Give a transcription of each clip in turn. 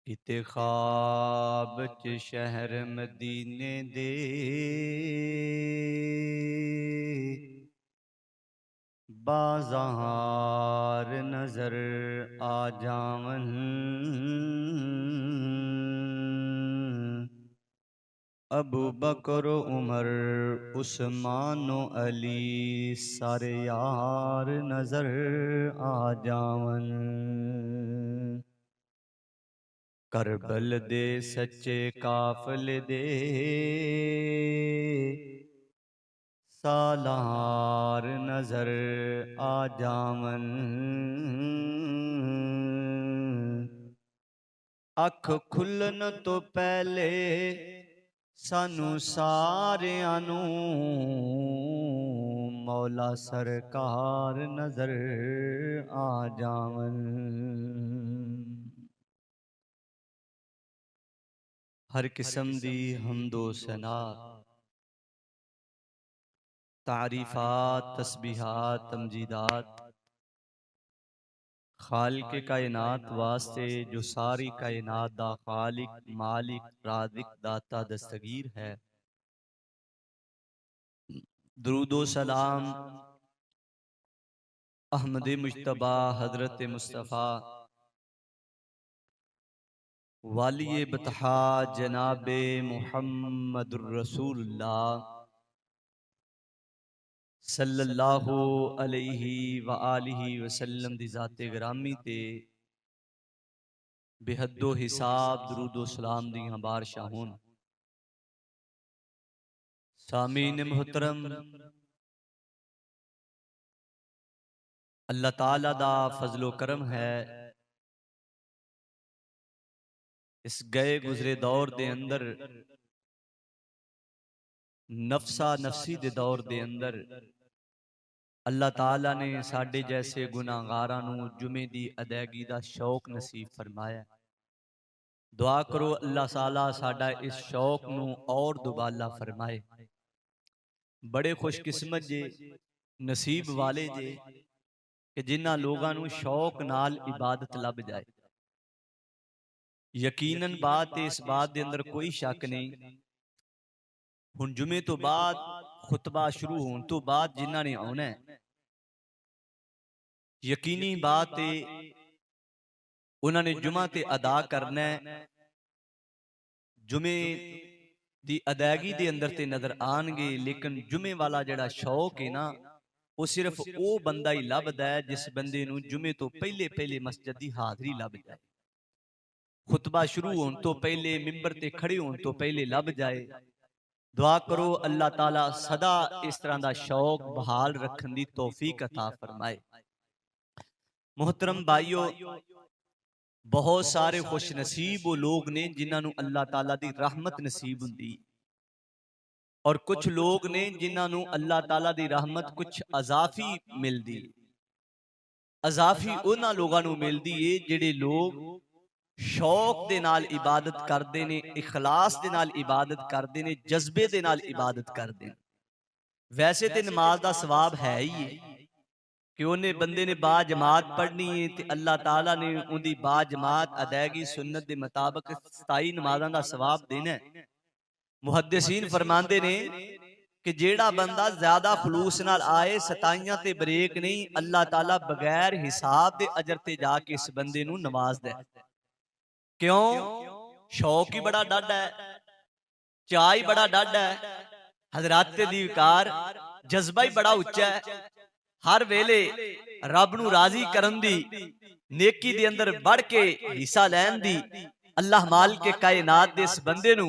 किते ख्वाब च शहर मदीने दे बाज़ार नजर आ जावन। अबू बकर उमर उस्मान अली सारे यार नजर आ जावन। करबल दे सच्चे काफिले दे सालार नजर आ जावन। अख खुलन तो पहले सानू सारियां नू मौला सरकार नजर आ जावन। हर किस्म दी हमदो सना तारीफात तस्बीहात तमजीदात खालिक कायनात वास्ते जो सारी कायनात दा खालिक मालिक राज़िक दाता दस्तगीर है। दुरूदो सलाम अहमद मुज्तबा हजरत मुस्तफ़ा वालिए बतहा जनाबे मुहम्मदुर रसूलुल्लाह सल्लल्लाहु अलैहि व आलिहि वसल्लम दी ज़ाते ग्रामी ते बेहद्दो हिसाब दुरूदो सलाम दियां बारशां होन। सामीन मुहतरम, अल्लाह ताला दा फजलो करम है इस गए गुजरे दौर दे अंदर, नफसा नफसी दे दौर दे अंदर अल्लाह ताला ने साडे जैसे गुनाहगारां नू जुमे दी अदायगी दा शौक नसीब फरमाया। दुआ करो अल्लाह ताला साडा इस शौक नू और दुबाला फरमाए। बड़े खुशकिस्मत जे, नसीब वाले जे कि जिन्हां लोगां नू शौक नाल इबादत लभ जाए। यकीनन बात इस बात दे अंदर कोई शक नहीं, हुण जुमे तो बाद खुतबा शुरू होने तो बाद जिन्हां ने आउणा है, यकीनी बात है उन्होंने जुमा ते अदा करना है। जुमे दी अदायगी दे अंदर ते नजर आएंगे, लेकिन जुमे वाला जड़ा शौक है ना, वो सिर्फ वो बंदा ही लभदा है जिस बंदे नू जुमे तो पहले पहले मस्जिद दी हाजरी लभ जाए, खुतबा शुरू होने तो पहले मिंबर ते खड़े होने तो पहले लभ जाए। दुआ करो अल्लाह ताला सदा इस तरह का शौक बहाल रखने की तौफीक अता फरमाए। मोहतरम भाइयों, बहुत सारे खुश नसीब वो लोग ने जिन्होंने अल्लाह ताला दी रहमत नसीब हुंदी, और कुछ लोग ने जिन्होंने अल्लाह ताला दी रहमत कुछ अजाफी मिलदी। अजाफी उन्हां लोगां नू मिलदी है जिहड़े लोग शौक दे नाल इबादत करते ने, इखलास दे नाल इबादत करते ने, जज्बे दे नाल इबादत करते। वैसे तो नमाज का सवाब है ही है कि उन्हें बंदे ने बा जमात पढ़नी है तो अल्लाह ताला ने उनकी बा जमात अदायगी सुन्नत के मुताबिक 27 नमाज़ां दा सवाब देना है। मुहद्दिसीन फरमांदे ने कि जेड़ा बंदा ज्यादा खलूस नाल आए, 27 ते ब्रेक नहीं, अल्लाह ताला बगैर हिसाब दे अजर ते जाके इस बंदे नू नवाज दे। क्यों? शौक ही बड़ा डाढ़ा है, चाह ही बड़ा डाढ़ा है, हजरात दी विकार जज्बा ही बड़ा उच्चा है। हर वेले रब नू राजी करन दी, नेकी दे अंदर बढ़ के हिस्सा लैन दी अल्लाह माल के कायनात दे इस बंदे नू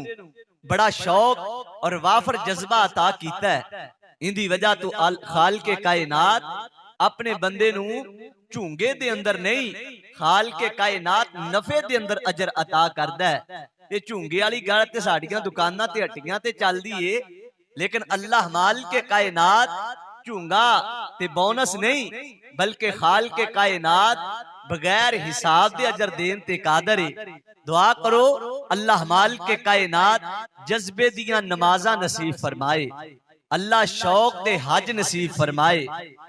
बड़ा शौक और वाफर जज्बा अता कीता है। इंदी वजह तो खाल के कायनात अपने बंदे नू झूंगे दे अंदर नहीं, खाल के कायनात नफे दे अंदर अजर अता करदा है। ये झूंगे वाली गल ते साडियां दुकानां ते हट्टियां ते चलदी है, लेकिन अल्लाह माल के कायनात झूंगा ते बोनस नहीं, बल्कि खाल के कायनात बगैर हिसाब दे अजर देन ते कादर है। दुआ करो अल्लाह माल के कायनात जज्बे दियां नमाज़ां नसीब फरमाए, अल्लाह शौक दे हज नसीब फरमाए,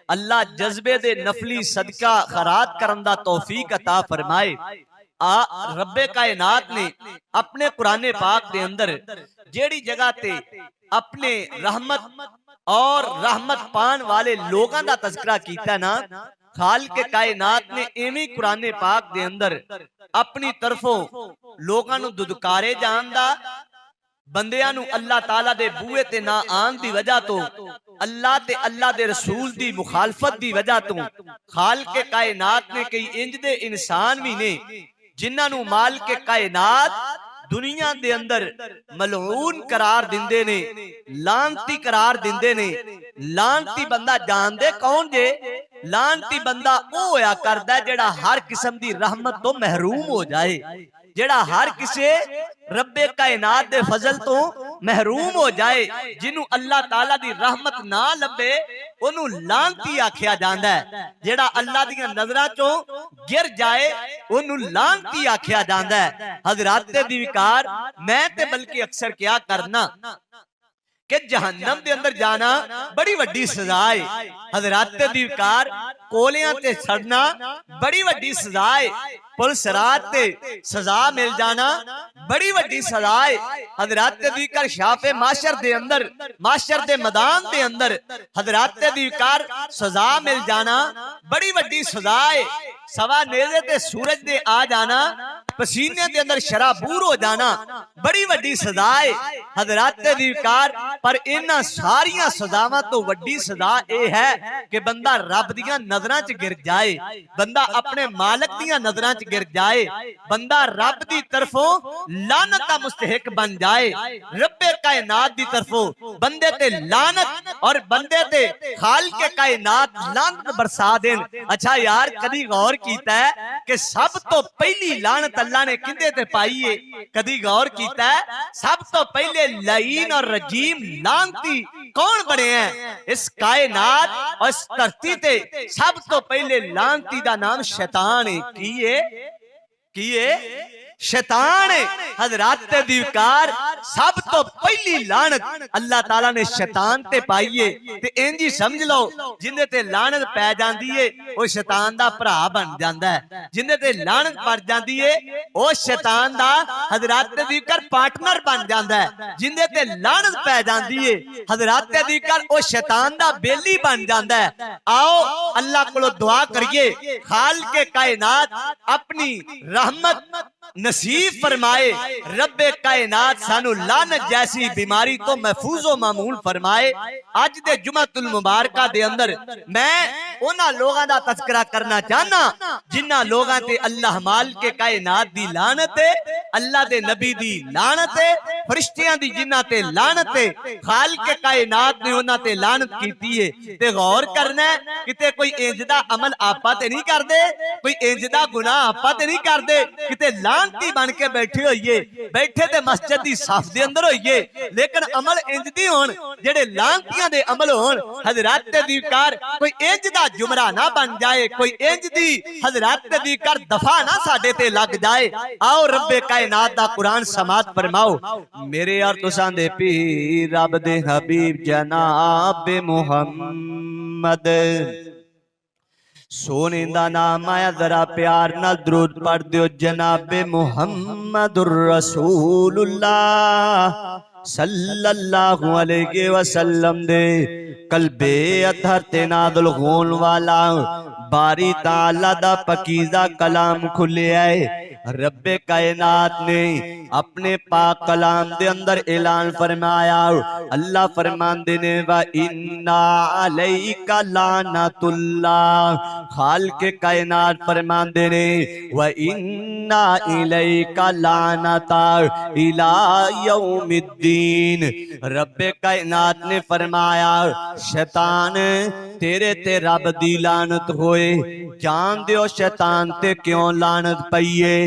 अल्लाह जज्बे दे नफली सदका खैरात करन दा तौफीक अता फरमाए। रब्बे कायनात ने अपने कुरान पाक के अंदर जेड़ी जगह ते अपने रहमत और रहमत पान वाले लोगों का तस्करा किया ना, खाल के कायनात ने इवें कुरान पाक के अंदर अपनी तरफों लोगों को दुदकारे जान दा, बंदियां नू अल्लाह ताला दे बूए ते ना आन दी वजह तो, अल्लाह ते अल्लाह दे रसूल दी मुखालफत दी वजह तो खाल के कायनात ने कई इंज दे इंसान भी ने जिन्हां नू माल के कायनात दुनिया दे अंदर मलऊन करार दिंदे ने, लानती करार दिंदे ने। लानती बंदा जानदे कौन जे? लानती बंदा वो होया करदा जेड़ा हर किस्म दी रहमत तो महरूम हो जाए, जेड़ा हर किसी रब्बे कायनात दे फजल तो महरूम हो जाए। जिन्हों अल्लाह ताला दी रहमत ना लभे ओनू लानती आख्या जांदा है। जेड़ा अल्लाह दी नजरां चों गिर जाए ओनू लानती आख्या जांदा है। हजरात दे दीवकार मैं ते बल्कि अक्सर क्या करना कि जहन्नम दे अंदर जाना बड़ी वड्डी सजा है। हजरात दे दीवकार कोलियां ते सड़ना बड़ी वड्डी सजा है। पुलिस रात ते सजा मिल जाना बड़ी वड्डी सजा है। हजरात दे दीवकार शाफे माशर दे अंदर, माशर दे मैदान दे अंदर हजरात दे दीवकार सजा मिल जाना बड़ी वड्डी सजा है। सवा नेज़े ते सूरज दे आ जाना, पसीने दे अंदर शराबूर हो जाना बड़ी वड्डी सजा है। हजरात दे दीवकार पर इन्हां सारियां सजावां तो वड्डी सजा ए है कि बंदा रब दियां नजरां च गिर जाए, बंदा अपने मालिक दियां नजरां च गिर जाए, बंदा रब दी तरफों लानत दा मुस्तहिक बन जाए। रब्बे कायनात दी तरफों बंदे ते लानत और बंदे ते खालिक कायनात लानत बरसा देन। अच्छा यार कदी गौर कीता है कि सब तो पहली लानत अल्लाह ने किंदे ते पाई है? कदी गौर कीता है सब तो पहले लईन और रजीम लानती कौन बने हैं इस कायनात और इस धरती ते? सब तो पहले लानती दा नाम शैतान है। की है? शैतान है। हजरात दे दीवकार सब तो पहली लानत अल्लाह ताला ने शैतान ते पाई है। ते इंज ही समझ लो जिंदे ते लानत पै जांदी है वो शैतान दा भरा बन जांदा है, जिंदे ते लानत पड़ जांदी है वो शैतान दा हजरात दे दीवकार पार्टनर बन जांदा है। जिंदे ते लानत पै जांदी है हजरात दे दीवकार वो शैतान दा बेली बन जांदा है। आओ अल्लाह कोलों दुआ करिए खालिक कायनात अपनी रहमत नसीब फरमाए, रब्बे कायनात सानू लानत जैसी बीमारी तो महफूजो मामूल फरमाए। अज दे जुमअतुल मुबारका दे अंदर मैं उन्हां लोगां दा तज़किरा करना चाहना जिन्हां लोगां ते अल्लाह माल के कायनात दी लानत है, अल्लाह दे नबी दी लानत है, फरिश्तियां दी जिन्हां ते लानत है, खालिक कायनात ने उन्हां ते लानत कीती है। ते गौर करना है किते कोई इंज दा अमल आपा ते नहीं करदे, कोई इंज दा गुनाह आपा ते नहीं करदे, किते लानती बन के बैठे होइए, बैठे ते मस्जिद दी साफ दे अंदर होइए लेकिन अमल इंज दी होण जेड़े लानतियां दे अमल होण। हजरात दे दीवकार कोई इंज दा जुमरा ना बन जाए, कोई इंज दी हजरात दे दीवकार दफा ना साडे ते लग जाए। आओ रब्बे कायनात दा कुरान समात फरमाओ। मेरे और तुसां दे पीर रब दे हबीब जनाब मुहम्मद सोने दा नाम आया, जरा प्यार नाल दरूद पढ़ दियो जनाबे मुहम्मदुर रसूलुल्लाह सल्लल्लाहु अलैहि वसल्लम दे कल्बे अथर ते नादल होन वाला बारी ताला दा पकीज़ा कलाम खुलिया है। रब्बे कायनात ने अपने पाक कलाम दे अंदर ऐलान फरमाया, अल्लाह फरमांदे ने व इन्ना अलैका लानतुल्लाह, खालिक कायनात फरमांदे ने व इन्ना इलैका लानता इला यौमिद्दीन। रब्बे कायनात ने फरमाया शैतान तेरे ते रब दी लानत होए। जान दियो शैतान ते क्यों लानत पई है?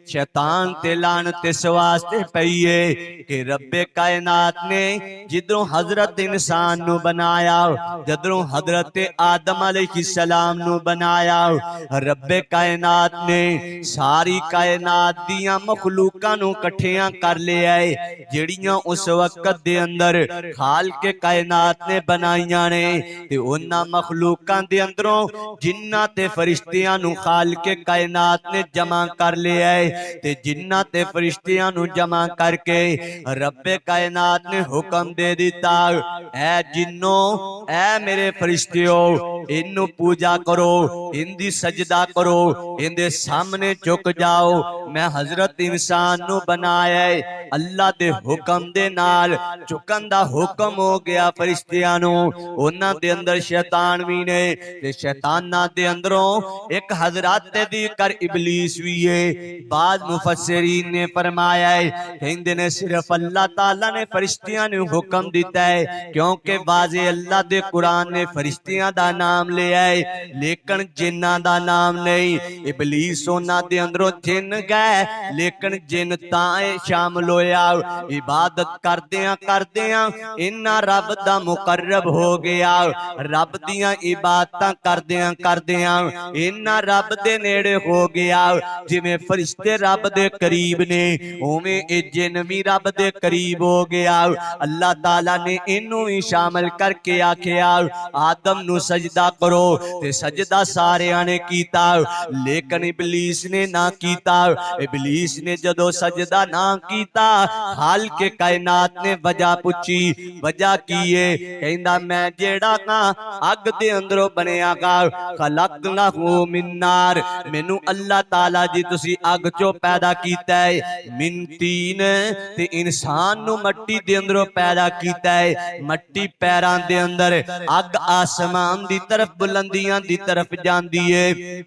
शैतान ते लानत इस वास्ते पई है कि रब्बे कायनात ने जिधरों हजरत इंसान नु बनाया, जिधरों हजरत आदम अलैहिस्सलाम नु बनाया, रब्बे कायनात ने सारी कायनात दियां मखलूकां नु इकट्ठियां कर लिया है जेड़ियां उस वक्त दे अंदर खालिक कायनात ने बनाईयां ने। ते उन्हां मखलूकां दे अंदरों जिन्नां ते फरिश्तियां नु खालिक कायनात ने जमा कर लिया। गया है ते जिन्ना ते फरिश्तियां नू जमा करके रब्बे कायनात ने हुक्म दे दिता, ऐ जिन्नो ऐ मेरे फरिश्तियो इनू पूजा करो, इनदी सजदा करो, इनदे सामने झुक जाओ। मैं हजरत इंसान नू बनाया है अल्लाह दे हुक्म दे नाल झुकन दा हुक्म हो गया फरिश्तियां नू। उन्हां दे अंदर शैतान भी ने ते शैतानां दे अंदरों एक हजरत दी कर इबलीस भी है। बाद मुफस्सिरीन ने फरमाया है कहंदे ने सिर्फ अल्लाह ताला ने फरिश्तियां नू हुक्म दिता है, क्योंकि वाज़े अल्लाह दे कुरान ने फरिश्तियां दा नाम लिया है लेकिन जिन्ना दा नाम नहीं। इबलीस उन्हां दे अंदरों जिन गए लेकिन जिन तां शामिल होया। इबादत करदियां इन्ना रब दा मुकर्रब हो गया। रब दियां इबादतां करदियां इन्ना रब दे नेड़े हो गया। जिवें फरिश्ते रब दे करीब ने उवें ए जिन भी रब दे करीब हो गया। अल्लाह ताला ने इनू ही शामिल करके आखिया आदम नू सजदा करो ते सजदा सारियां ने कीता लेकिन इबलीस ने ना कीता। इबलीस ने जदों सजदा ना कीता हाल के कायनात ने वजह पूछी, वजह की है? कहंदा मैं जेड़ा ना अग दे अंदरों बनिया गा खलकनाहु मिन नार, मैनू अल्लाह ताला जी तुसी अग चो पैदा कीता है। मिन तीन ते इंसान नू मट्टी दे अंदरों पैदा कीता है। मट्टी पैरां दे अंदर अग आसमान दी तरफ बुलंदियां दी तरफ जांदी है।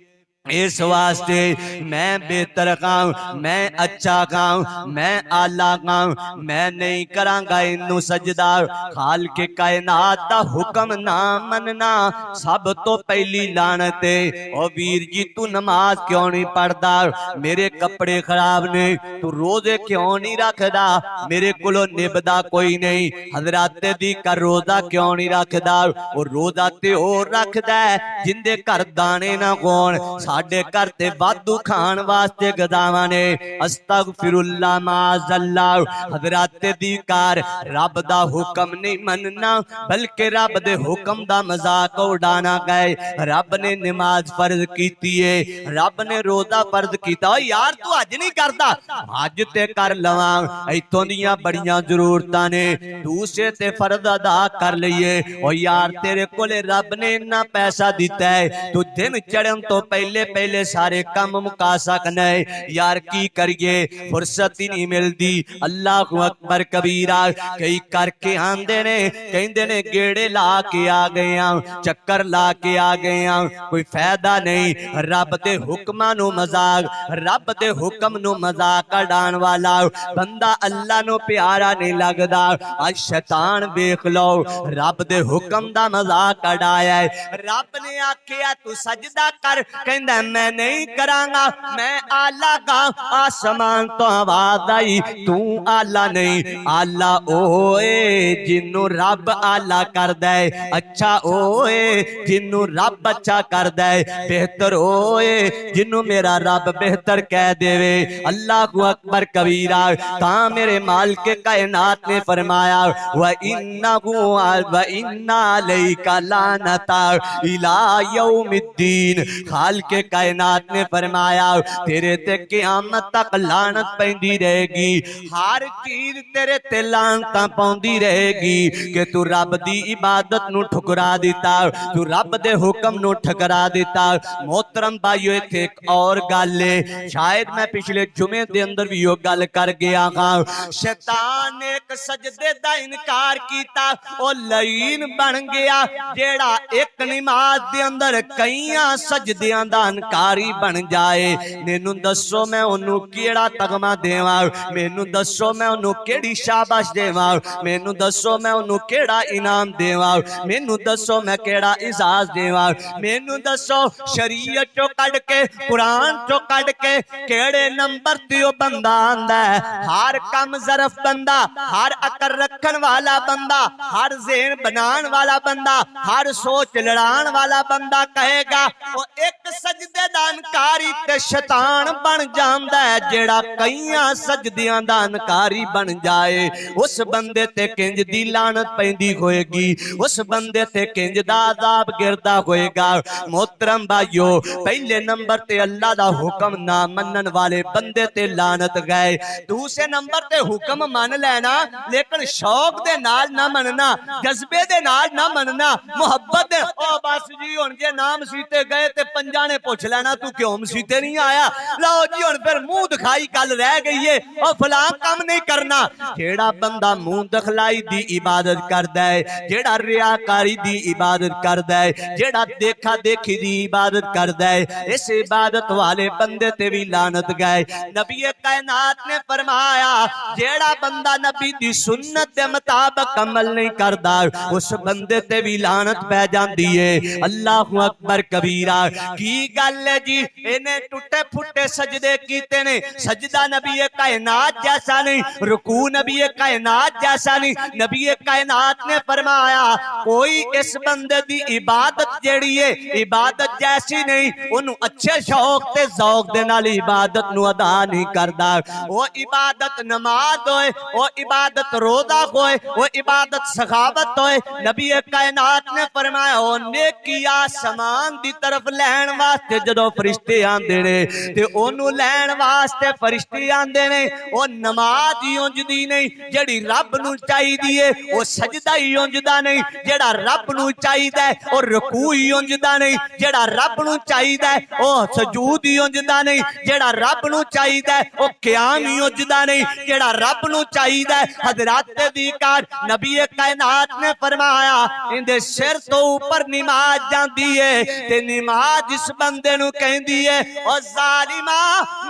इस वास्ते मैं बेहतर खाऊं, मैं अच्छा खाऊं, मैं आला खाऊं, मैं नहीं करांगा इनू सजदा। खाल के कायनात दा हुक्म ना मनना सब तो पहली लानत है। ओ वीर जी तू नमाज क्यों नहीं पढ़दा? मेरे कपड़े खराब ने, तू रोजे क्यों नहीं रखदा? मेरे कोलों निभदा कोई नहीं। हजरत दी कर रोजा क्यों नहीं रखदा? वो रोजा ते और रखदा जिंदे घर दाने ना होण। साडे घर ते वाधू खान वास्ते गदावां ने। अस्तगफिरुल्लाह माज़ल्लाह। हजरत दी कार रब दा हुक्म नहीं मनना बल्कि रब दे हुक्म दा मजाक उड़ाना गए। रब ने नमाज फर्ज कीती है, रब ने रोजा फर्ज कीता। यार तू अज नहीं करदा, अज ते कर लवां। इत्थों दियां बड़ियां जरूरतां ने, दूसरे ते फर्ज अदा कर लईए। ओ यार तेरे कोले रब ने इन्ना पैसा दिता है, तू दिन चढ़न तो पहले पहले सारे काम मुका सकना है। यार की करिए फुर्सत ही नहीं मिलती। अल्लाह अकबर कबीरा। कई करके आंदे ने कहंदे ने गेड़े ला के आ गए हैं, चक्कर ला के आ गए हैं, कोई फायदा नहीं। रब दे हुक्मां नू मजाक, रब दे हुक्म नू मजाक उड़ाण वाला बंदा अल्लाह नू प्यारा नहीं लगदा। आज शैतान वेख लो रब दे हुक्म दा मजाक उड़ाया है। रब ने आखिया तू सजदा कर, कहंदा मैं नहीं करांगा, मैं आला का। आसमान तो आवाज आई तू आला नहीं। आला ओए जिन्नू रब आला कर दे, अच्छा ओए जिन्नू रब अच्छा कर दे, बेहतर ओए जिन्नू मेरा रब बेहतर कह देवे। अल्लाह अकबर कबीरा। ता मेरे मालिक कायनात ने फरमाया व इन्ना अलैका लानता इला यौमिद्दीन। खाल के कायनात ने फरमाया तेरे ते क़यामत तक लानत पैंदी रहेगी। हर चीज तेरे ते लानतां पौंदी रहेगी कि तू रब दी इबादत नू ठुकरा दिता, तू रब दे हुक्म नू ठुकरा दिता। मोहतरम भाइयों इत्थे एक और गल है, शायद मैं पिछले जुमे दे अंदर भी यो गल कर गया हां। शैतान ने एक सजदे दा इनकार कीता, ओ लईन बन गया। जेड़ा एक नमाज दे अंदर कईयां सजदियां दा इनकारी बन जाए, मैनू दसो मैं ओनू केड़ा तगमा देवां? मैनू दसो मैं ओनू केड़ी शाबाश देवां? मैनू दसो मैं ओनू केड़ा इनाम देवां? मैनू दसो मैं केड़ा इजाज देवां? मैनू दसो शरीयत चो कड के कुरान चो कड के केड़े नंबर ते ओ बंदा आंदा है? हर कम ज़रफ बंदा, हर अकल रखन वाला बंदा, हर ज़हन बनान वाला बंदा, हर सोच लड़ान वाला बंदा कहेगा वो एक सजदे दा इनकारी ते शैतान बन जांदा है। जेड़ा कईयां सजदियां दा इनकारी बन जाए उस बंदे ते किंज दी लानत पैंदी होएगी, उस बंदे ते किंज दा अजाब गिरदा होएगा। मोहतरम भाइयों, पहले नंबर ते अल्लाह दा हुक्म ना मनन वाले बंदे ते लानत गए। दूसरे नंबर ते हुक्म मान लेना लेकिन शौक दे नाल ना मनना, जज्बे दे नाल ना मनना, मुहब्बत दे ओ बस जी हुण जे नाम सीते गए ते पंजा ने पूछ लेना तू क्यों मसीते नहीं आया। लो जी हुण फिर मुंह दिखाई गल रह गई है और फलां काम नहीं करना। जेड़ा बंदा मुंह दिखलाई दी इबादत करदा है, जेड़ा रियाकारी दी इबादत करदा है, जेड़ा देखा देखी दी इबादत करदा है, इस इबादत वाले बंदे ते भी लानत गए। नबी कायनात ने फरमाया जेड़ा बंदा नबी दी सुन्नत दे मुताबिक अमल नहीं करदा उस बंदे ते भी लानत पै जांदी है। अल्लाहु अकबर कबीरा। की गल है जी, इन्हें टुटे फुटे सजदे कीते ने, सजदा नबी कायनात जैसा नहीं, रुकू नबी कायनात जैसा नहीं। नबी कायनात ने फरमाया कोई इस बंदे दी इबादत जेड़ी है इबादत जैसी नहीं, उन्होंने अच्छे शौक ते ज़ौक दे नाल इबादत नु अदा नहीं करदा। वो इबादत नमाज होए, वो इबादत रोजा होए, वो इबादत सखावत होए, नबी कायनात ने फरमाया ओ नेकी आसमान दी तरफ लैन वास्ते जदों फरिश्ते आंदे ने ते ओनू लैन वास्ते फरिश्ते आंदे ने। ओ नमाज ही उंजदी नहीं जेड़ी रब नू चाहीदी है, ओ सजदा ही उंजदा नहीं जेड़ा रब नू चाहीदा है, ओ रुकू ही उंजदा नहीं जेड़ा रब नू चाहीदा है, ओ सजूद ही उंजदा नहीं जेड़ा रब नू चाहीदा है, ओ क़याम ही उंजदा नहीं जेड़ा रब नू चाहीदा है। हज़रात दी कार नबी कायनात ने फरमाया इंदे सिर तो ऊपर नमाज जांदी है ते नमाज इस बंदे नू कहंदी है ओ जालिमा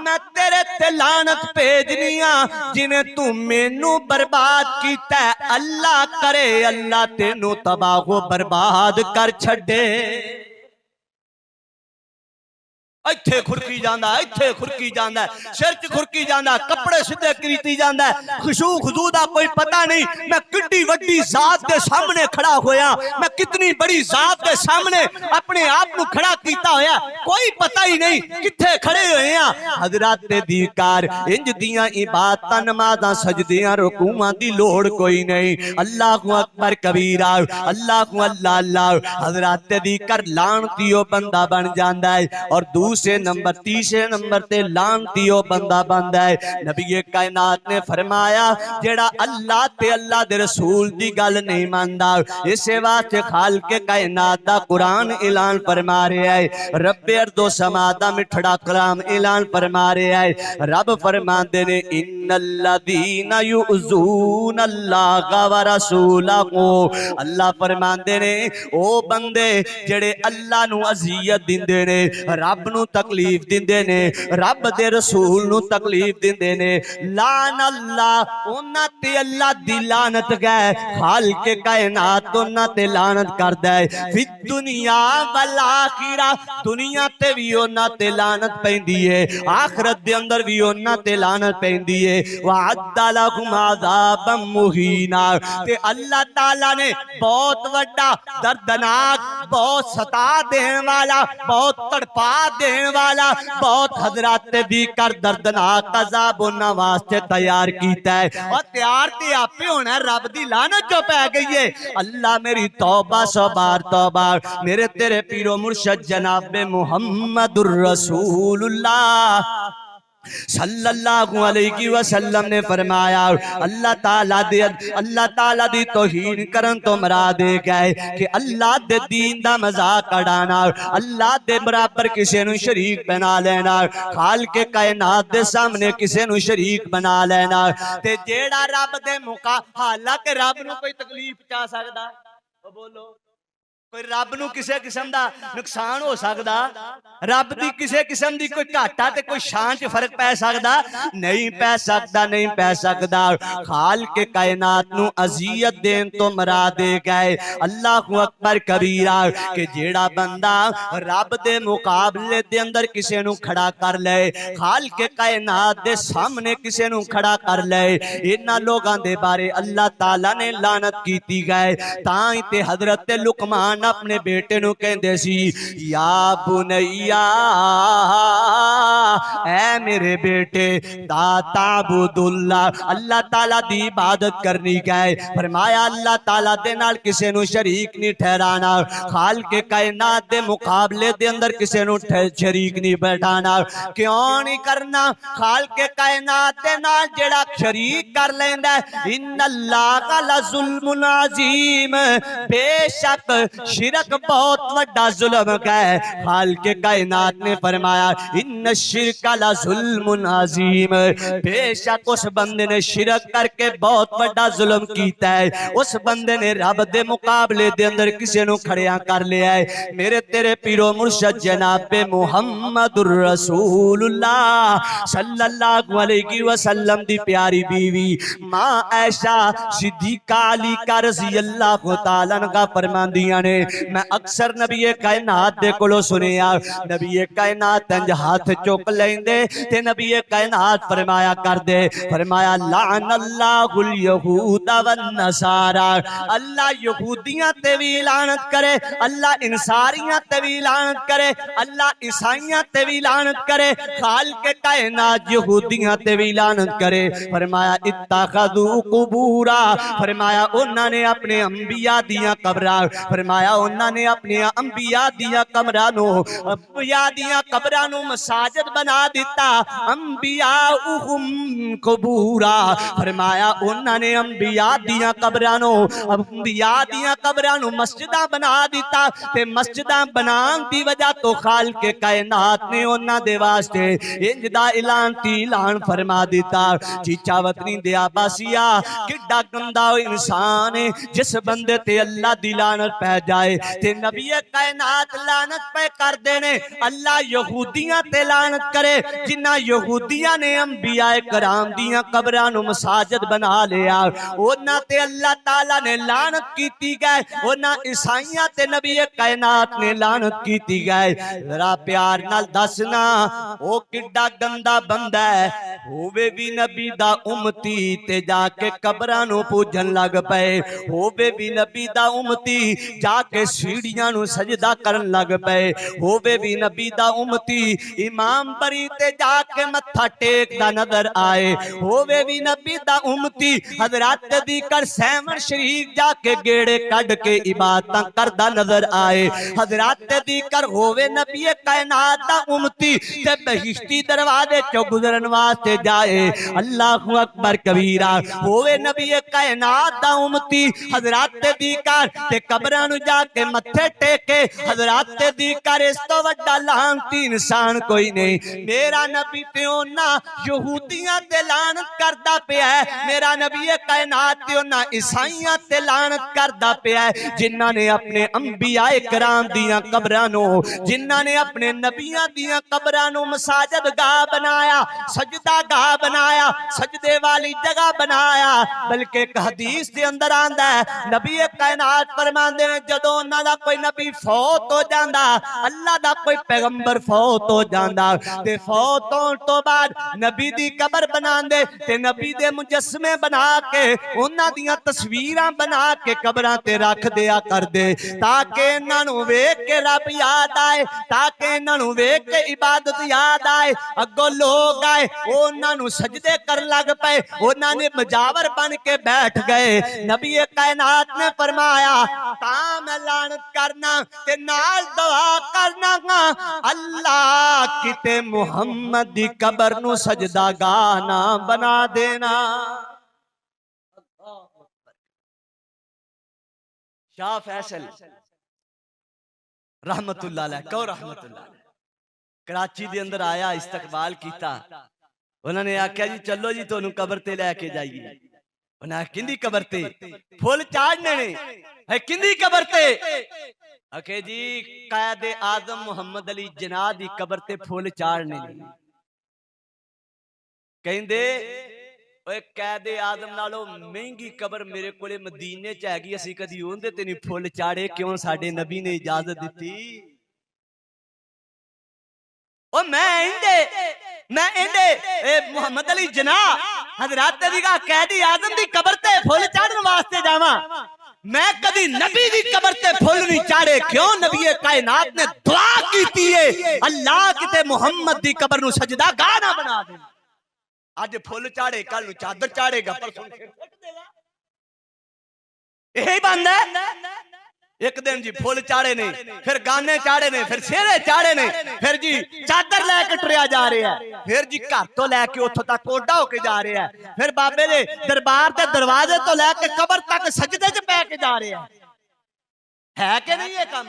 मैं तेरे ते लानत भेजनी आ जिन्हें तू मैनू बर्बाद कीता है। अल्लाह करे अल्लाह तेनू तबाह बर्बाद कर छड्डे। इत्थे खुरकी जांदा, इत्थे खुरकी जांदा, सिर च खुरकी जांदा, कपड़े सीधे कीती जांदा, खुशू खुजू दा कोई पता नहीं। मैं कितनी वड्डी जात के सामने खड़ा होया, मैं कितनी बड़ी जात के सामने अपने आप को खड़ा कीता होया, कोई पता ही नहीं कित्थे खड़े हुए हैं। हज़रात दी कार इंज दियां इबादतां नमाज़ां सजदियां रुकूआं दी लोड़ कोई नहीं। अल्लाहु अकबर कबीरा, अल्लाहु अल्लाह अल्लाह। हज़रात दी कर लानती ओ बंदा बन जांदा है और दूसरे नंबर तीसरे नंबर ते लानती ओ बंदा बनदा है। नबी कायनात ने फरमाया जेड़ा अल्लाह ते अल्लाह दे रसूल दी गल नहीं मानदा इसे वास्ते खालिक कायनात दा कुरान ऐलान फरमा रहा है, रब अर्दो समा दा मिठड़ा कलाम ऐलान फरमा रहा है। रब फरमांदे ने इन्नल्लज़ीना युज़ून अल्लाह व रसूलहू। अल्लाह फरमांदे ने ओ बंदे जेड़े अल्लाह नू अज़ियत दिंदे ने, रब नू तकलीफ दिंदे ने, रब दे रसूल नू तकलीफ दिंदे ने, लान अल्लाह उन्हां ते अल्लाह दी लानत गए। खालिक कायनात उन्हां ते लानत करदा है। फिर दुनिया वल आखिरा दुनिया ते भी उन्हां ते लानत पैंदी है, आखिरत दे अंदर भी उन्हां ते लानत पैंदी है। वअद्दा लहुम अज़ाबम मुहीना ते अल्लाह ताला ने बहुत वड्डा दर्दनाक बहुत सता देने वाला बहुत तड़पा देने वाला बहुत हज़रात दी कर दर्दनाक अज़ाब उन्हां वास्ते तैयार कीता है और तैयार ते आपे होना है। रब दी लानत जो पै गई है। अल्लाह मेरी तौबा सौ बार तौबा। मेरे तेरे पीरो मुर्शद जनाबे मुहम्मदुर रसूलुल्लाह सल्लल्लाहु अलैहि वसल्लम ने फरमाया अल्लाह ताला दी तौहीन करन तो मुराद है कि अल्लाह दे दीन दा मजाक उड़ाना, अल्लाह दे बराबर किसी नू शरीक बना लेना, खालिक कायनात दे सामने किसी नू शरीक बना लेना। ते जेड़ा रब दे मुका हालांकि रब नू कोई तकलीफ पहुंचा सकदा, बोलो कोई रब नू किसी किस्म दा नुकसान हो सकदा, रब दी किसी किस्म दी कोई घाटा ते कोई शान च फर्क पै सकदा नहीं, पै सकदा नहीं पै सकदा। खालिक कायनात नू अज़ियत देन तो मुराद है अल्लाहु अकबर कबीरा कि जेड़ा बंदा रब दे मुकाबले दे अंदर किसी नू खड़ा कर ले, खालिक कायनात दे सामने किसी नू खड़ा कर ले, इन्हां लोगां दे बारे अल्लाह ताला ने लानत कीती गए। तां ते हज़रत लुकमान सुलेमान अपने बेटे नू कहंदे सी या बुनैया ऐ मेरे बेटे ताबुदुल्ला अल्लाह ताला दी इबादत करनी है। फरमाया अल्लाह ताला दे नाल किसे नू शरीक नहीं ठहराना, खाल के कायनात दे मुकाबले दे अंदर किसे नू शरीक नहीं बैठाना। क्यों नहीं करना? खाल के कायनात दे नाल जेड़ा शरीक कर लेंदा इन्नल्लाह लजुल्मुन अजीम, बेशक शिरक बहुत बड़ा जुल्म है। खाल के कायनात ने फरमाया इन्न शिरक लजुल्मुन अजीम, बेशक उस बंदे ने शिरक करके बहुत बड़ा जुल्म कीता है। उस बंदे ने रब दे मुकाबले दे अंदर किसे नू खड़िया कर लिया है। मेरे तेरे पीरो मुर्शद जनाबे मुहम्मदुर रसूलुल्लाह सल्लल्लाहु अलैहि वसल्लम दी प्यारी बीवी मां ऐशा सिद्दीका अली का रज़ी अल्लाह तआला अन्हा फरमांदियां ने मैं अक्सर नबी कायनात दे कोलों सुनिया, नबी कायनात इंज हाथ चुक लेंदे ते नबी कायनात फरमाया कर दे, फरमाया लानल्लाहुल यहूदा वन नसारा, अल्लाह यहूदियां ते भी लानत करे, अल्लाह इंसारियां ते भी लानत करे, अल्लाह ईसाइयां ते भी लानत करे, खाल के कायनात यहूदियां ते भी लानत करे। फरमाया इत्तखदू कुबूरा, फरमाया उन्होंने अपने अंबिया दियां कब्रां, फरमाया उन्होंने अपने अंबिया दियां कब्रां नु, अंबिया दियां कब्रां नु मसाजिद बना दिता, अंबिया उहुम कुबूरा, फरमाया उन्होंने अंबिया दियां कब्रां नु, अंबिया दियां कब्रां नु मस्जिदां बना दिता ते मस्जिदां बनान दी वजह तो खाल के कायनात ने उन्हां दे वास्ते इंज दा ऐलान फरमा दिता। चीचा वतनी दे आबासिया किड्डा गंदा इंसान है जिस बंदे ते अल्लाह दी लानत पै जाए ते नबी कायनात लानत पे कर देने। अल्लाह यहूदियां ते लानत करे जिन्ना यहूदियां ने अंबिया कराम दियां कब्रां नु मसाजिद बना लिया, उन्हां ते अल्लाह ताला ने लानत कीती गए, उन्हां ईसाइयां ते नबी कायनात ने लानत कीती गए। जरा प्यार नाल दसना ओ किड्डा गंदा बंदा है, होवे भी नबी दा उम्मती ते जाके कब्रां नु पूजन लग पए, होवे भी नबी दा उम्मती जाके सीढ़ियां नु सजदा करन लग पए, होवे भी नबी दा उम्मती इमाम बरी ते जाके मत्था टेकदा नजर आए, होवे भी नबी दा उम्मती हजरत दी कर सहमन शरीफ जाके गेड़े कड के इबादत करदा नजर आए, हजरत दी कर होवे नबी कायनात दा उम्मती ते बहिश्ती दरवाजे चो गुजरन वास्ते जाए, अल्लाहु अकबर कबीरा, होवे नबी कायनात दा उम्मती हजरत दी कर ते कब्रां नु जाके मत्थे टेके, हजरत दी कर इस तो वड्डा लानती इंसान कोई नहीं। मेरा नबी ते ओना यहूदियां ते लानत करदा पिया है, मेरा नबी कायनात ते ओना ईसाइयां ते लानत करदा पिया है जिन्हां ने अपने अंबिया कराम दियां कब्रां नु, जिन्हां ने अपने नबियां दियां कब्रां नु मसाजिद गाह बनाया, सजदा गाह बनाया, सजदे वाली जगह बनाया। बल्कि एक हदीस के अंदर आंदा है नबी कायनात फरमांदे ने जदों उन्हां दा कोई नबी फौत हो जांदा, अल्लाह दा कोई पैगंबर फौत हो जांदा ते फौत होण तो बाद नबी दी कब्र बनांदे ते नबी दे मुजस्समे बना के उन्हां दियां तस्वीरां बना के कब्रां ते रख दिया करदे ताकि इन्हां नूं वेख के रब याद आए, ताकि इन्हां नूं वेख के इबादत याद आए। अगों लोग आए उन्हां नूं सजदे कर लग पे, उन्हां ने मजावर बन के बैठ गए। नबी कायनात ने फरमाया तां मैं लानत करना ते नाल दुआ करना, अल्लाह किते मुहम्मद दी कब्र नूं सजदा गाह ना बना देना। शाह फैसल रहमतुल्लाह अलैह कहो रहमतुल्लाह अलैह कराची दे अंदर आया, इस्तकबाल कीता, उन्होंने आख्या जी चलो जी तुहानू कब्र ते लैके जाइए। उन्हें किंदी कब्र ते? फुल चाढ़ने ने है किंदी कब्र ते? आखे जी कायदे आजम मुहम्मद अली जिन्नाह दी कब्र ते फुल चाढ़ने ने। कहंदे ओए कायदे आजम नालों महंगी कब्र मेरे कोले मदीने च हैगी, असीं कदी उहदे ते नहीं फुल चाढ़े, क्यों साडे नबी ने इजाजत दिती। ओ मैं इंदे मुहम्मद अली जिन्नाह हजरत दी कैदी आजम दी कब्र ते फुल चाढ़न वास्ते जावां, मैं कभी नबी दी कबर ते फुल नहीं चाड़े। क्यों? नबी कायनात ने दुआ की है, अल्लाह किते मुहम्मद दी कबर नु सजदा गाह ना बना दे। आज फुल चाड़े, कल चादर चाड़ेगा, परसों फिर फेंक देगा। यही बात है। एक दिन जी फुल चाड़े ने, फिर गाने चाड़े ने, फिर सेरे चाड़े ने, फिर जी चादर लैके टुरिया जा रहा है, फिर जी घर तो लैके उथों तक कोडा होके जा रहा है, फिर बाबे दे दरबार के दरवाजे तो लैके कबर तक सजदे च पै के जा रहा है कि नहीं? ये काम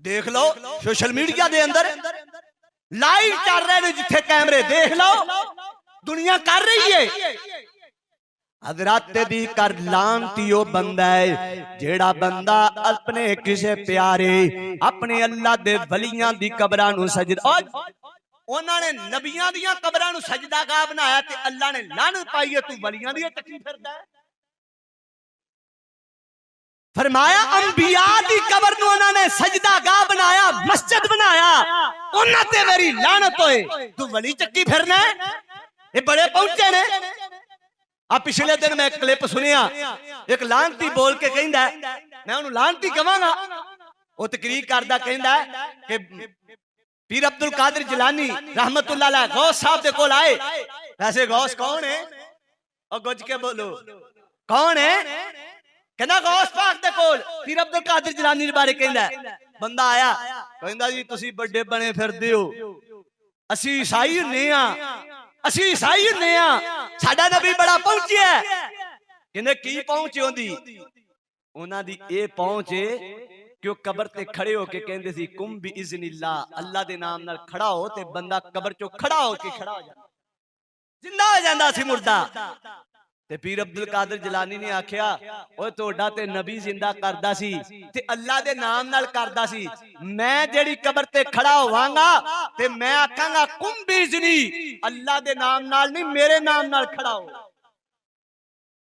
देख लो सोशल मीडिया दे अंदर लाइव चल रहे ने, जिथे कैमरे देख लो दुनिया कर रही है। हजरत दी कर लानती ओ बंदा है जेड़ा बंदा अपने किसे प्यारे अपने अल्लाह दे वलियां दी कबरां नु सजदा, उन्होंने नबियां दियां कबरां नु सजदा गाह बनाया ते अल्लाह ने लानत पाई है, तू वलियां दी टक्की फिरदा है। फरमाया अंबिया दी कबर नु उन्होंने सजदा गाह बनाया, मस्जिद बनाया, उन्हां ते मेरी लानत होए, तू वली चक्की फिरना है। ये बड़े पहुंचे ने। आ पिछले दिन मैं एक क्लिप सुनिया, एक लानती बोल के कहंदा, मैं उन्हें लानती कहांगा, वो तकरीर करदा कहंदा कि पीर अब्दुल कादिर जिलानी रहमतुल्लाह अलैह गौस साहब दे कोल आए। वैसे गौस कौन है? और गुज के बोलो कौन है? कहना गौस पाक दे कोल पीर अब्दुल कादिर जिलानी दे बारे कहंदा। बंदा आया कहंदा जी तुसी बड़े बने फिरदे हो, असी ईसाई हुन्ने आ, असी ईसाई हुन्ने आ, साडा नबी बड़ा पहुंचिया। कहंदे की पहुंच होंदी? उन्हां दी ए पहुंच कि कबर ते खड़े होके कहंदे सी कुम बि इज़्निल्लाह, अल्लाह दे नाम नाल खड़ा हो ते बंदा कबर चो खड़ा होके खड़ा हो जांदा, जिंदा हो जांदा सी मुर्दा। ते पीर अब्दुल कादिर जिलानी ने आख्या ओए तोड़ा ते नबी जिंदा करदा सी ते अल्लाह दे नाम नाल करदा सी, मैं जेड़ी कबर ते खड़ा होवांगा ते मैं आखांगा कुम बिजनी, अल्लाह दे नाम नाल नहीं मेरे नाम नाल खड़ा हो।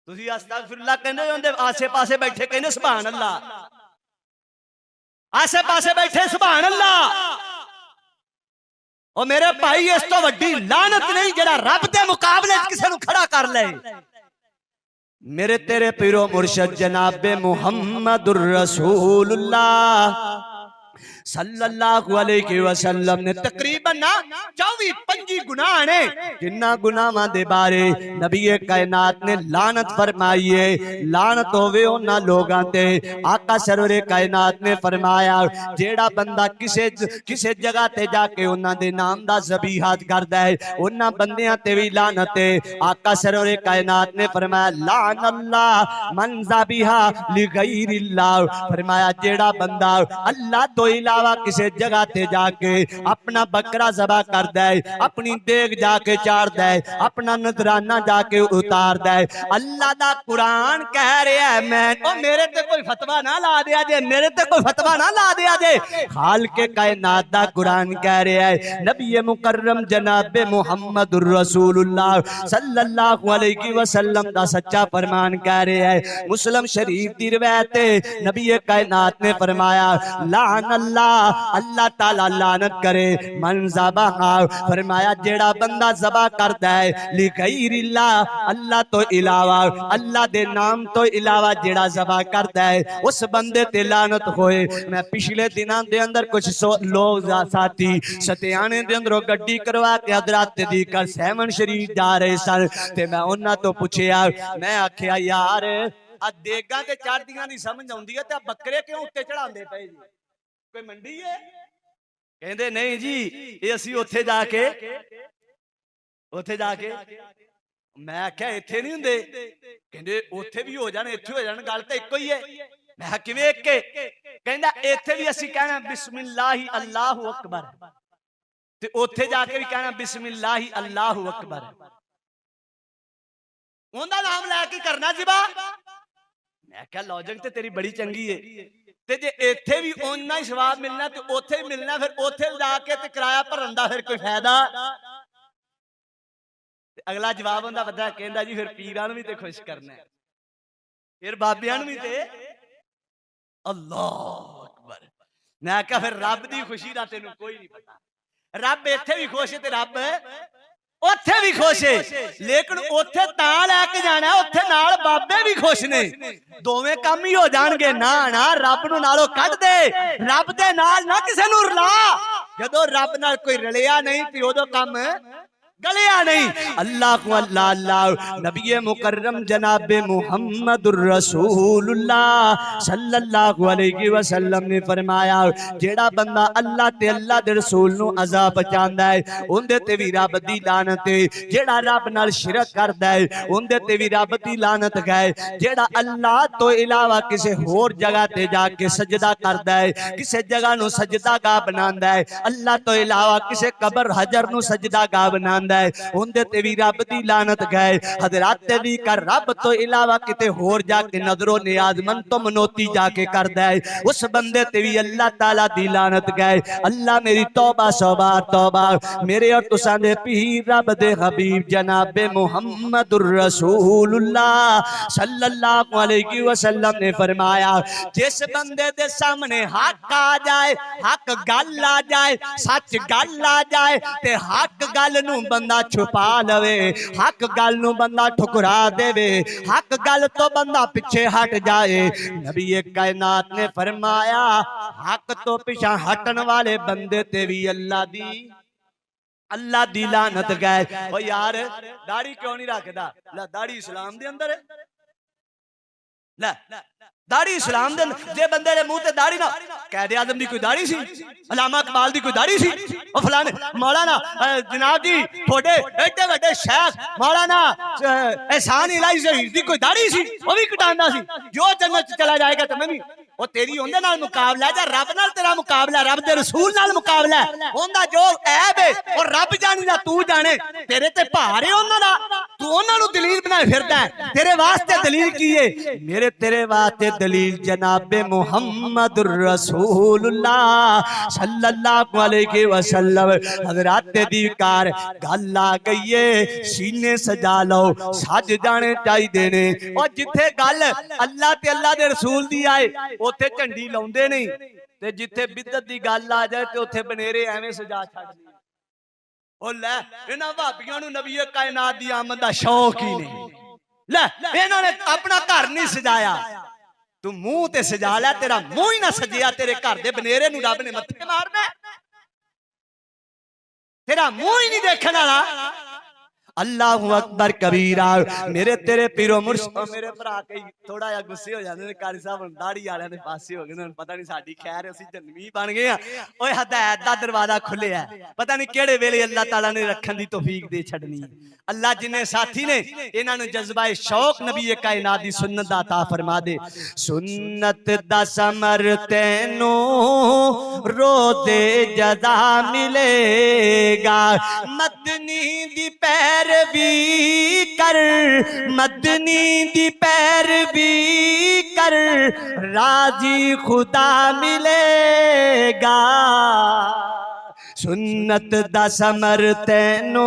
तुसी अस्तगफिरुल्लाह कहंदे होंदे, आसे पासे बैठे कहंदे सुभान अल्लाह, आसे पासे बैठे सुभान अल्लाह। और मेरे भाई इस तो वड्डी लानत नहीं जेड़ा रब दे मुकाबले किसी नूं खड़ा कर ले। मेरे तेरे पीरो मुर्शद जनाबे मुहम्मदुर रसूलुल्लाह सल्लल्लाहु अलैहि वसल्लम ने तकरीबन ना 24-25 गुनाह ने, जिन्ना गुनाहां दे बारे नबी कायनात ने लानत फरमाई है। लानत होवे उन्हां लोगां ते, आका सरवरे कायनात ने फरमाया जेड़ा बंदा किसे जगह ते जाके उन्हां दे नाम दा ज़बीहत करदा है, उन्हां बंदियां ते भी लानत है। आका सरवरे कायनात ने फरमाया लान अल्लाह मन ज़बीहा लि गैरिल्लाह, फरमाया जेड़ा बंदा अल्लाह तो इलावा किसी जगह ते जाके अपना बकरा ज़बह करदा है, अपनी देग जाके चाड़दा है, अपना नजराना जाके उतारदा है, अल्लाह दा कुरान कह रहा है मैं ओ मेरे ते कोई फतवा ना ला दिया जे, मेरे ते कोई फतवा ना ला दिया जे, खालिक़े कायनात दा कुरान कह रहा है। नबी मुकर्रम जनाबे मुहम्मदुर रसूलुल्लाह सल्लल्लाहु अलैहि वसल्लम दा सच्चा फरमान कह रहा है। मुस्लिम शरीफ दी रिवायत है, नबी कायनात ने फरमाया लान अल्लाह, अल्लाह ताला लानत करे मन ज़बहा, फरमाया जेड़ा बंदा ज़बह करदा है लि गैरिल्लाह, अल्लाह तो इलावा अल्लाह दे नाम तो इलावा जेड़ा ज़बह करदा है उस बंदे ते लानत होए। मैं पिछले दिनों दे अंदर कुछ लोग साथी सतियाने दे अंदरों गड्डी करवा के हजरत दी कर सहमन शरीफ जा रहे सन ते मैं उन्हां तो पूछया, मैं आख्या यार आ देगां ते चढ़दियां दी समझ आउंदी है ते बकरे क्यों उत्ते चढ़ांदे पए जी, कोई मंडी है? कहंदे नहीं जी ये असी उत्थे जाके मैं आख्या इत्थे नहीं हुंदे, कहंदे उत्थे भी हो जाण इत्थे हो जाण, गल तां इक्को ही है। मैं किवें इक कहंदा इत्थे भी असी कहना बिस्मिल्लाहि अल्लाहु अकबर ते उत्थे जाके भी कहना बिस्मिल्लाहि अल्लाहु अकबर, उनका नाम लैके करना जी बा। मैं क्या लॉजिक ते तेरी बड़ी चंगी है, ते जे इत्थे भी उन्ना ही सवाब मिलना ते उत्थे भी मिलना, फिर उत्थे जाके ते किराया भरन दा फिर कोई फायदा? अगला जवाब उनका पता कहंदा जी फिर पीरां नूं भी ते खुश करना है, फिर बाबियां नूं भी ते अल्लाह अकबर। मैं क्या फिर रब दी खुशी दा तेनूं कोई नहीं पता, रब इत्थे भी खुश है ते रब उत्थे भी खुश है, लेकिन उत्थे तां लैके जाना, उत्थे नाल बाबे भी खुश ने, दोवें काम ही हो जाणगे। ना ना रब नूं नालों कढ दे, रब दे नाल ना किसे नूं रला। जदों रब नाल कोई रलिया नहीं ते उदों काम गलिया नहीं। अल्लाह को अल्लाह अल्लाह नबी मुकर्रम जनाबे मुहम्मदुर रसूलुल्लाह सल्लल्लाहु अलैहि वसल्लम ने फरमाया, जेड़ा बंदा अल्लाह ते अल्लाह दे रसूल नूं अज़ाब पहुंचांदा है उंदे ते भी रब दी लानत है। जेड़ा रब नाल शिरक करदा है उंदे ते भी रब दी लानत है। जेड़ा अल्लाह तो इलावा किसी होर जगह ते जाके सजदा करदा है, किसी जगह नूं सजदा गाह बनांदा है, अल्लाह तो इलावा किसी कबर हजर नूं सजदा गाह बनांदा उनदे ते भी रब दी लानत गए। हजरत दी कर रब तो इलावा किते होर जाके नजरों नियाजमंद तो मनोती जाके करदा है, उस बंदे ते भी अल्लाह ताला दी लानत गए। अल्लाह मेरी तौबा सौबा तौबा। मेरे और तुसां दे पीर रब दे हबीब जनाबे मुहम्मदुर रसूलुल्लाह सल्लल्लाहु अलैहि वसल्लम ने फरमाया, जिस बंदे दे सामने हक आ जाए, हक गल आ जाए, सच गल आ जाए ते हक गल नूं बंदा छुपा लवे, हक गल नूं बंदा ठुकरा देवे, हक गल तो बंदा पिछे हट जाए। नबी कायनात ने फरमाया, हक तो पिछा हटन वाले बंदे ते भी अल्लाह दी लानत गए। ओ यार दाढ़ी क्यों नहीं रखदा? ला दाढ़ी इस्लाम दे अंदर है। ला दाढ़ी इस्लाम दे जे बंदे दे मुंह ते दाढ़ी ना, कैदे आजम दी कोई दाढ़ी सी, अलामा इकबाल दी कोई दाढ़ी सी, ओ फलाने मौलाना जनाब जी थोड़े एडे वड्डे शेख मौलाना एहसान इलाही ज़हीर दी कोई दाढ़ी सी, वो भी कटांदा सी। जो जन्नत चला जाएगा तो मैं भी, ओ तेरी उंदे नाल मुकाबला है, रब नाल तेरा मुकाबला, रब दे रसूल नाल मुकाबला है। उंदा जो ऐब है और रब जाने दा तू जाने, तेरे ते भार है उंदा दा, तू उन्हां नूं दलील बनाए फिरदा है। तेरे वास्ते दलील की है? मेरे तेरे वास्ते दलील जनाबे मुहम्मदुर रसूलुल्लाह सल्लल्लाहु अलैहि वसल्लम। हजरत दी कार गल आ गई है, सीने सजा लो, सज जाने चाहिए ने। और जिथे गल अल्लाह ते अल्लाह दे रसूल दी आए उथे झंडी लाउंदे नहीं, ते जिथे बिदत दी गल आ जाए ते उथे बनेरे एवें सजा छड्डदे। ओ ले इन्हां भाबियां नूं नबी कायनात दी आमद दा शौक ही नहीं। ले इन्हां ने अपना घर नहीं सजाया, तू मुंह ते सजा लै, तेरा मुंह ही ना सजिया तेरे घर दे बनेरे नूं रब ने मत्थे मारना, तेरा मुंह ही नहीं देखने वाला। अल्लाहु अकबर कबीरा। मेरे तेरे पीरो मुर्शिद मेरे भरा कई थोड़ा जिहा गुस्से हो जाते हैं, कारी साहब दाढ़ी वाले ने पासे हो गए, पता नहीं साडी खैर असीं जन्मी बन गए। ओए हदायत दा दरवाजा खुलिया, पता नहीं केड़े वेले अल्लाह ताला ने रखन दी तौफीक दे छड़नी। अल्लाह जिन्ने साथी ने इन्हां नूं जज्बाए शौक नबी कायनात दी सुन्नत दा अता फरमा दे। सुन्नत दा समर तैनू रोज़े जज़ा मिलेगा, मदनी दी पैरवी कर, मदनी दी पैरवी कर, राजी खुदा मिलेगा। सुन्नत दा समर तैनू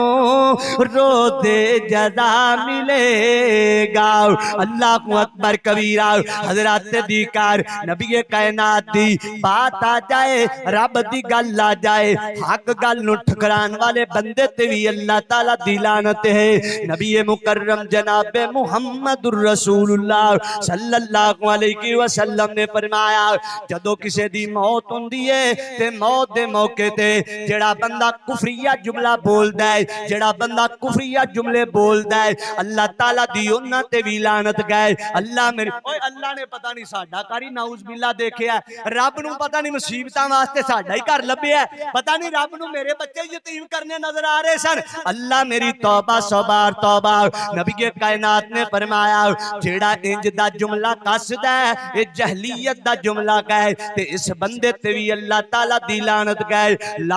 रोज़े जज़ा मिलेगा। अल्लाह को अकबर कबीरा। हजरत दी कार नबी कायनात दी बात आ जाए, रब दी गल आ जाए, हक गल नूं ठुकरान वाले बंदे ते भी अल्लाह ताला दी लानत है। नबी मुकर्रम जनाबे मुहम्मदुर रसूलुल्लाह सल्लल्लाहु अलैहि वसल्लम ने फरमाया, जदों किसी दी मौत हुंदी है ते मौत दे मौके ते जेड़ा बंदा कुफरिया जुमला बोलदा है, जेड़ा बंदा कुफरिया जुमले बोलदा है, अल्लाह ताला दी उन्हां ते भी लानत गए। अल्लाह मेरे ओए अल्लाह ने पता नहीं साडा कारी नाउज बिल्ला देखिया, रब नूं पता नहीं मुसीबतां वास्ते साडा ही घर लभ्या, पता नहीं रब नूं मेरे बच्चे यतीम करने नजर आ रहे सन। अल्लाह मेरी तौबा सौबार तौबा। नबी कायनात ने फरमाया, जेड़ा इंज दा जुमला कसदा है ये जहलियत दा जुमला गए ते इस बंदे ते भी अल्लाह ताला दी लानत गए,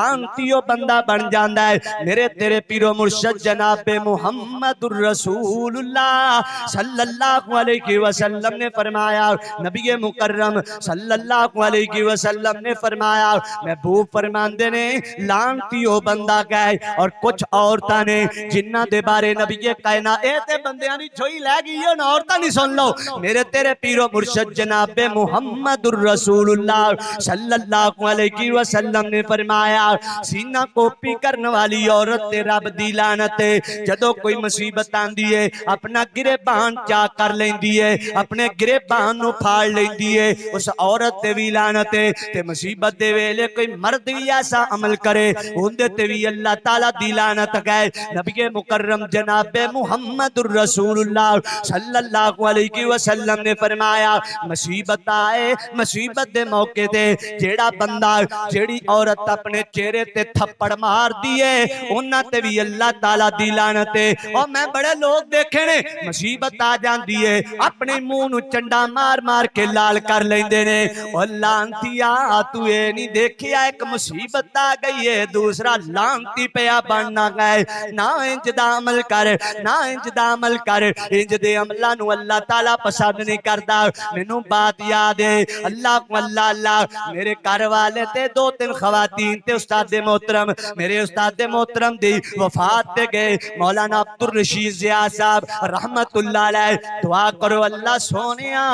लानतियो बंदा बन जाता है। मेरे तेरे पीरो मुर्शद जनाबे मुहम्मदुर रसूलुल्लाह सल्लल्लाहु अलैहि वसल्लम ने फरमाया, नबी मुकर्रम सल्लल्लाहु अलैहि वसल्लम ने फरमाया, महबूब फरमांदे ने लानतियो बंदा गए। और कुछ औरतां ने जिन्हां दे बारे नबी कायनात ए ते बंदियां दी छोई लै गई है, औरतां नहीं सुन लो। मेरे तेरे पीरो मुर्शद जनाबे मुहम्मदुर रसूलुल्लाह सल्लल्लाहु अलैहि वसल्लम ने फरमाया, सीना कोपी करने वाली औरत ते रब दी लानत है। जदों कोई मुसीबत आंदी है अपना गिरेबान चा कर लेंदी है, अपने गिरेबान नु फाड़ लेंदी है, उस औरत ते भी लानत है। ते मुसीबत दे वेले कोई मर्द भी ऐसा अमल करे उनदे ते भी अल्लाह ताला दी लानत है। नबी मुकर्रम जनाबे मुहम्मदुर रसूलुल्लाह सल्लल्लाहु अलैहि वसल्लम ने फरमाया मुसीबत आए मुसीबत दे मौके ते जेड़ा बंदा जेड़ी औरत अपने चेहरे ते थप्पड़ मार दिए उन्हां ते भी अल्लाह ताला दी लानत है। और मैं बड़े लोग देखे ने मुसीबत आ जाती है अपने मुंह नु चंडा मार मार के लाल कर लेंदे ने। और लांतिया तू ये नहीं देखिया एक मुसीबत आ गई है दूसरा लांती पिया बनना गए ना इंज दा अमल कर ना इंज दा अमल कर। इंज दे अमलां नु अल्लाह ताला पसंद नहीं करता। मैनू बात याद है अल्लाह अल्लाह अल्लाह मेरे घर वाले ते दो तीन खवातीन ते उस्ताद मोहतरम मेरे उस्ताद मोहतरम दी वफात ते गए मौलाना अब्दुल रशीद जिया साहब रहमतुल्लाह अलैह। दुआ करो अल्लाह सोनिया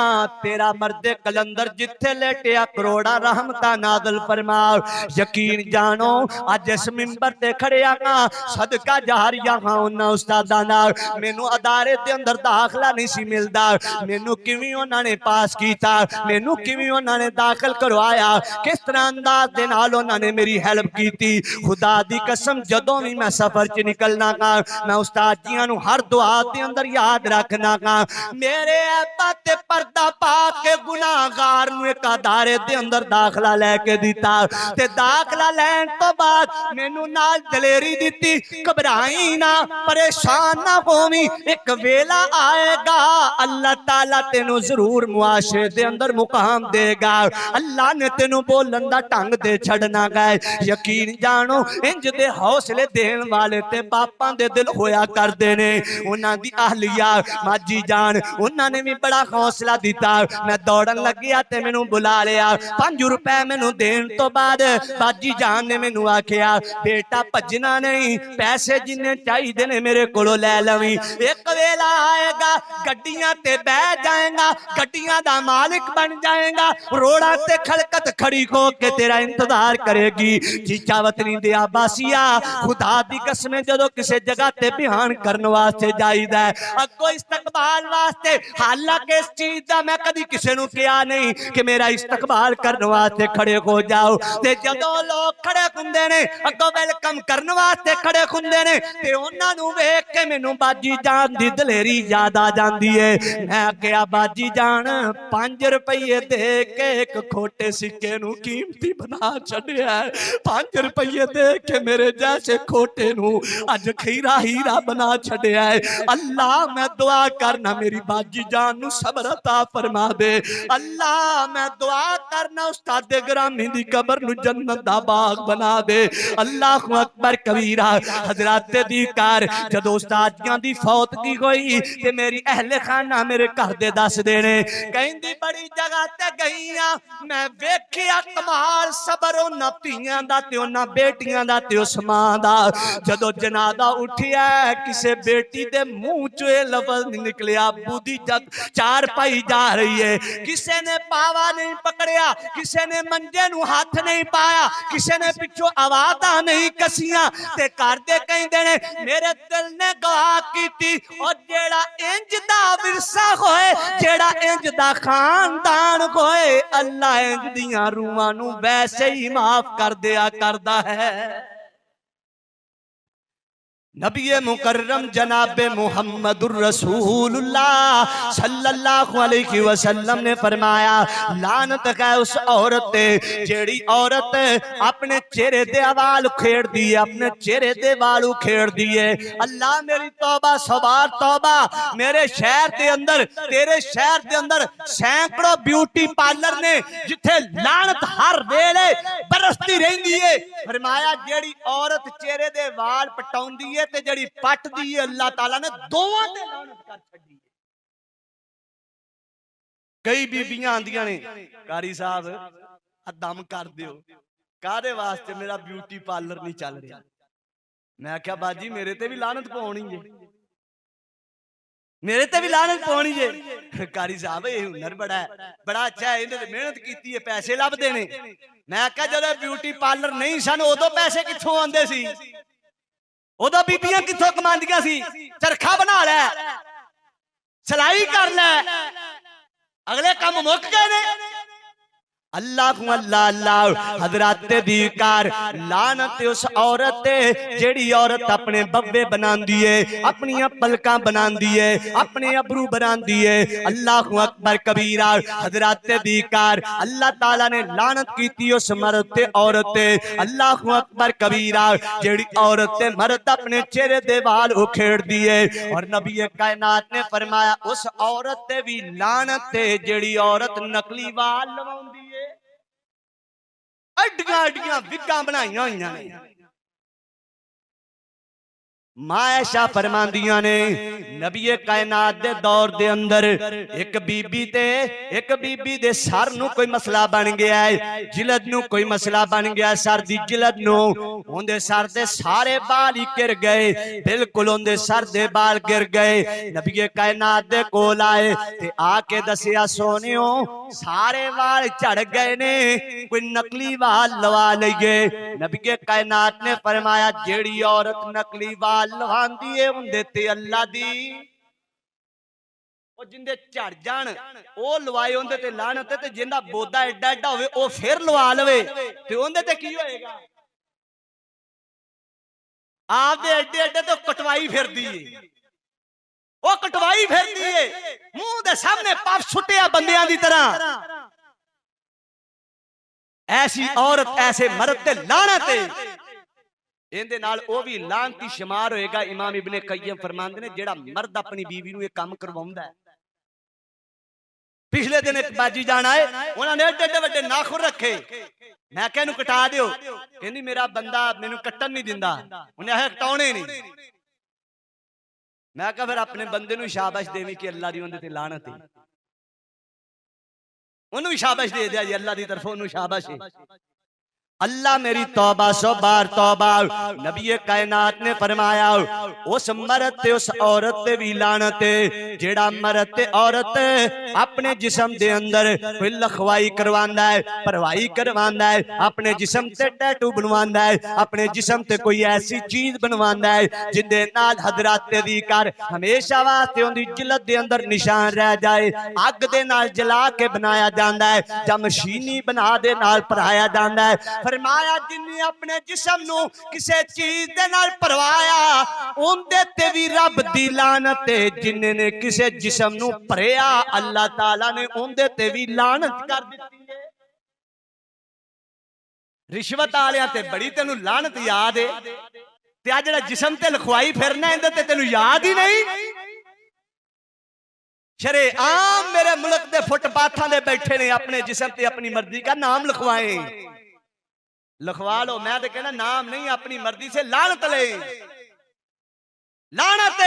तेरा मर्दे कलंदर जिथे लेटिया करोड़ा रहमता नाज़िल फरमा। यकीन जानो अज इस मिंबर ते खड़िया सदका जारिया हां उन्हां उस्तादां नाल मैनू अदारे दे अंदर दाखला नहीं सी मिलदा। मैनू किवें उन्हां ने पास कीता मैनू किवें उन्हां ने दाखिल करवाया किस तरह अंदाज दे नाल उन्हां ने मेरी हेल्प की थी। खुदा दी कसम जदों भी मैं सफर च निकलना गा मैं उस्ताद जियां नू हर दुआ दे अंदर याद रखना गा। मेरे ऐबा ते पर्दा पा के गुनाहगार नू एक अदारे दे अंदर दाखला लेके दिता ते दाखला लैन तो बाद मैनू नाल दलेरी दिती घबराई ना परेशान ना होवी एक वेला आएगा अल्लाह ताला तेनू जरूर मुआशरे दे अंदर मुकाम देगा। अल्लाह ने तेनू बोलन दा ढंग दे छड़ना गए। यकीन जानो इंज दे हौसले देन वाले ते बापां दे दिल होया करदे ने। उन्हां दी अहलिया माजी जान उन्हां ने भी बड़ा हौसला दिता। मैं दौड़न लगिया ते मैनू बुला लिया 5 रुपए मैनू देन तो बाद बाजी जान ने मैनू आखिया बेटा भजना नहीं पैसे जिन्ने चाहिए ने मेरे कोलों लै लवी एक वेला आएगा गड्डियां ते बह जाएगा गड्डियां दा मालिक बन जाएगा रोड़ा ते खड़कत खड़ी हो के तेरा इंतजार करेगी। चीचा वतनी दे आबासिया खुदा दी कसम जदों किसी जगह ते बयान करने वास्ते जाईदा अगो इस्तकबाल वास्ते हालांकि इस चीज दा मैं कदी किसी नू कहा नहीं कि मेरा इस्तकबाल करने वास्ते खड़े हो जाओ ते जदों लोग खड़े हुंदे ने अगो वेलकम करने वास्ते खड़े हुंदे ने ते उन्हां नू वेख के मैनू बाजी जान दी दलेरी याद आ जांदी है। मैं आखिया बाजी जान 5 रुपये दे के एक खोटे सिक्के नू कीमती बना छड़िया 5 रुपये दे के मेरे जैसे खोटे नू अज खीरा हीरा बना छड़िया है। अल्लाह मैं दुआ करना मेरी बाजी जान नू सब्र अता फरमा दे। अल्लाह मैं दुआ करना उस्ताद ग्रामी दी कब्र नू जन्नत दा बाग बना दे। अल्लाह अकबर कबीरा हजरत दी कार जदों उस्तादियां दी फौतगी होई ते मेरी अहले खाना मेरे घर दे दस देने कहंदी बड़ी जगह ते गईयां मैं वेखिया कमाल सबर उन्हां धीआं दा ते उन्हां बेटियां दा ते उस मां दा। जदों जनाजा उठिया किसे बेटी दे मुंह चों ये लफ्ज नहीं निकलिया अबू दी जग चार पाई जा रही है किसे ने पावा नहीं पकड़िया किसे ने मंजे नू हाथ नहीं पाया किसे ने पिछों आवाज़ां नहीं कसियां ते घर दे कहंदे ने मेरे दिल ने गवाह कीती और जेड़ा इंज दा विरसा होए जेड़ा इंज दा खानदान होए अल्लाह इंज दियां रूहां नू वैसे ही माफ कर दिया करदा है। नबी मुकर्रम जनाबे मुहम्मदुर रसूलुल्लाह सल्लल्लाहु अलैहि वसल्लम ने फरमाया लानत है उस औरत ते जेड़ी औरत अपने चेहरे दे वाल उखेड़ दी है अपने चेहरे दे वाल उखेड़ दी है। अल्लाह मेरी तौबा सवार तौबा मेरे शहर दे अंदर तेरे शहर दे अंदर सैकड़ों ब्यूटी पार्लर ने जिथे लानत हर वेले बरसती रहिंदी है। फरमाया जेड़ी औरत चेहरे दे वाल पटाउंदी है ते जड़ी पट दी है अल्लाह ताला ने दोवां ते लानत कर छड्डी। कई बीबियां आंदियां ने कारी साहब दम कर दियो कादे वास्ते मेरा ब्यूटी पार्लर नहीं चल रहा। मैं आख्या बाजी मेरे ते भी लानत पौनी है मेरे ते भी लानत पाउणी जे। कारी साहब ये हुनर बड़ा है, बड़ा अच्छा है, इन्हें मेहनत की है, पैसे लभदे ने। मैं कहा जदों ब्यूटी पार्लर नहीं सन उदों पैसे कित्थों आंदे सी, उदों बीबियां कित्थों कमांदियां सी। चरखा बना लै, सिलाई कर लै, अगले काम मुक गए ने। अल्लाह अल्लाह अल्लाह हजरात दी कार लानत उस औरत ते जेड़ी औरत अपने बब्बे बनांदी है, अपनी पलकां बनांदी है, अपने अबरू बनांदी है। अल्लाह अकबर कबीरा। हजरात दी कार अल्लाह ताला ने लानत कीती उस मर्द ते औरत ते। अल्लाह अकबर कबीरा। जेड़ी औरत ते मर्द अपने चेहरे दे वाल उखेड़ दिए और नबी कायनात ने फरमाया उस औरत ते भी लानत ते जेड़ी औरत नकली वाल लवाउंदी है। अड्डियां अड्डियां विगां बनाईयां होईयां ने। मायशा फरमांदियां ने नबी कायनात दे दौर दे अंदर एक बीबी दे सर नू कोई मसला बन गया है, जिलद नू कोई मसला बन गया, सर दी जिलद नू। उनदे सर दे सारे बाल ही गिर गए, बिल्कुल उनदे सर दे बाल गिर गए। नबी कायनात दे कोल आए ते आके दसिया सोनियो सारे वाल झड़ गए ने, कोई नकली वाल लवा लईए। नबी कायनात ने फरमाया जेड़ी औरत नकली वाल लवांदी है उंदे ते अल्लाह दी ओ जिंदे झड़ जान ओ लवाए उंदे ते लानत है, ते जिंदा बोदा एडा एडा होवे ओ फिर लवा लवे ते उंदे ते की होएगा। आप दे एडे एडे तो कटवाई फिरदी है, ओ कटवाई फिरदी है, मुंह दे सामने पफ सुटिया बंदियां दी तरह। ऐसी औरत ऐसे मर्द ते लानत है, इहदे नाल ओ भी लानती शुमार होएगा। इमाम इब्ने कय्यम फरमांदे ने जेड़ा मर्द अपनी बीवी नूं ये काम करवाउंदा है। पिछले दिन एक बाजी जान आए, उन्होंने एडे एडे वड्डे नाखून रखे, मैं कहा इहनूं कटा दिओ, कहंदी मेरा बंदा मैनूं कट्टन नहीं दिंदा, उन्हें आखे कटाउणे नहीं। मैं कहा फिर अपने बंदे नूं शाबाश देवी कि अल्लाह दी उहदे ते लानत है, उन्होंने भी शाबाश दे दिया जी, अल्लाह की तरफों उन्होंने शाबाश है। अल्लाह मेरी तौबा 100 बार तौबा। नबी कायनात ने फरमाया उस मर्द ते उस औरत ते भी लानत है जेड़ा मर्द ते औरत अपने जिस्म दे अंदर कोई लखवाई करवांदा है, भरवाई करवांदा है, अपने जिस्म ते टैटू बनवांदा है, अपने जिस्म ते कोई ऐसी चीज बनवांदा है जिंदे नाल हजरात दी कर हमेशा वास्ते उनदी जिलद दे अंदर निशान रह जाए। अग दे नाल जला के बनाया जांदा है जां मशीनी बना दे नाल भराया जांदा है। फरमाया जिन्हें अपने जिस्म नू किसी चीज दे नाल भरवाया उनदे ते भी रब दी लानत है, जिन्ने ने किसी जिस्म नू भरिया अल्लाह ताला ने उनदे ते भी लानत कर दित्ती है। रिश्वत आलियां ते बड़ी तेनू लानत याद है, ते आ जेड़ा जिस्म ते लिखवाई फिरना इहदे ते तेनू याद ही नहीं। शरे आम मेरे मुल्क दे फुटपाथां दे बैठे ने अपने जिस्म ते अपनी मर्जी का नाम लिखवाए, लिखवा लो, मैं तो कहना नाम नहीं अपनी मर्जी से लानत ले। लानत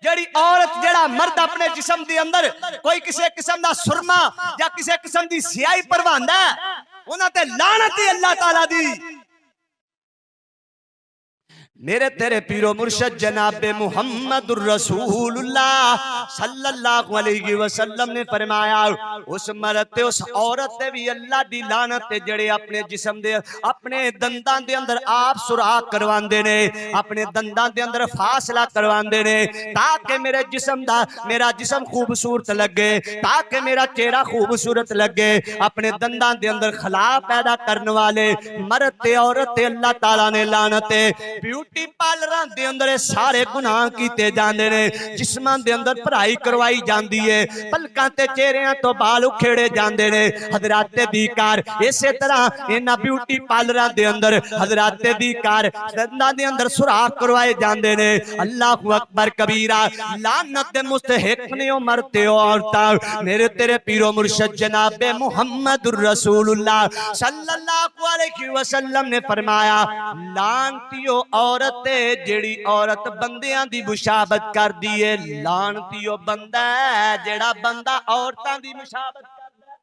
जेड़ी औरत जेड़ा मर्द अपने जिस्म दे अंदर कोई किसी किस्म दा सुरमा या किसी किस्म दी स्याही भरवांदा उन्हां ते लानत ही अल्लाह ताला दी। मेरे तेरे पीरो मुर्शद जनाबे मुहम्मदुर रसूलुल्लाह सल्लल्लाहु अलैहि वसल्लम ने फरमाया उस मर्द ते उस औरत ते भी अल्लाह दी लानत है जेड़े अपने जिस्म दे अपने दंदां दे अंदर आप सुराख करवांदे ने, अपने दंदां दे अंदर फासला करवांदे ने ताकि मेरे जिस्म दा मेरा जिस्म खूबसूरत लगे, ताकि मेरा चेहरा खूबसूरत लगे। अपने दंदां दे अंदर खला पैदा करने वाले मर्द ते औरत ते अल्लाह ताला ने लानत है। ब्यूटी पार्लरां दे अंदर सारे गुनाह कीते जांदे ने, जिस्मां दे अंदर भराई करवाई जांदी है, पलकां ते चेहरियां तो बाल उखेड़े जांदे ने। हजरात दी कार इसे तरह इन्हां ब्यूटी पार्लरां दे अंदर हजरात दी कार दंदां दे अंदर सुराख करवाए जांदे ने। अल्लाहु अकबर कबीरा। लानत दे मुस्तहिक ने ओ मरते औरतां। मेरे तेरे पीरो मुर्शिद जनाबे मुहम्मदुर रसूलुल्लाह सल्लल्लाहु अलैहि वसल्लम ने फरमाया लानतियो औरत जेड़ी औरत बंदियां दी मुशाबत कर दी है, लानतियो बंदा जेड़ा बंदा औरतां दी मुशाबत करदा है।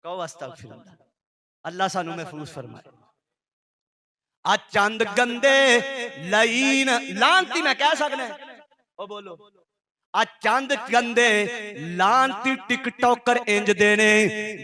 कहो अस्तगफिरुल्लाह, अल्लाह सानू महफूज फरमाए। आ चंद गंदे लईन लानती मैं कह सकना ओ बोलो आ चंद कंदे लानती टिकटॉकर इंज देने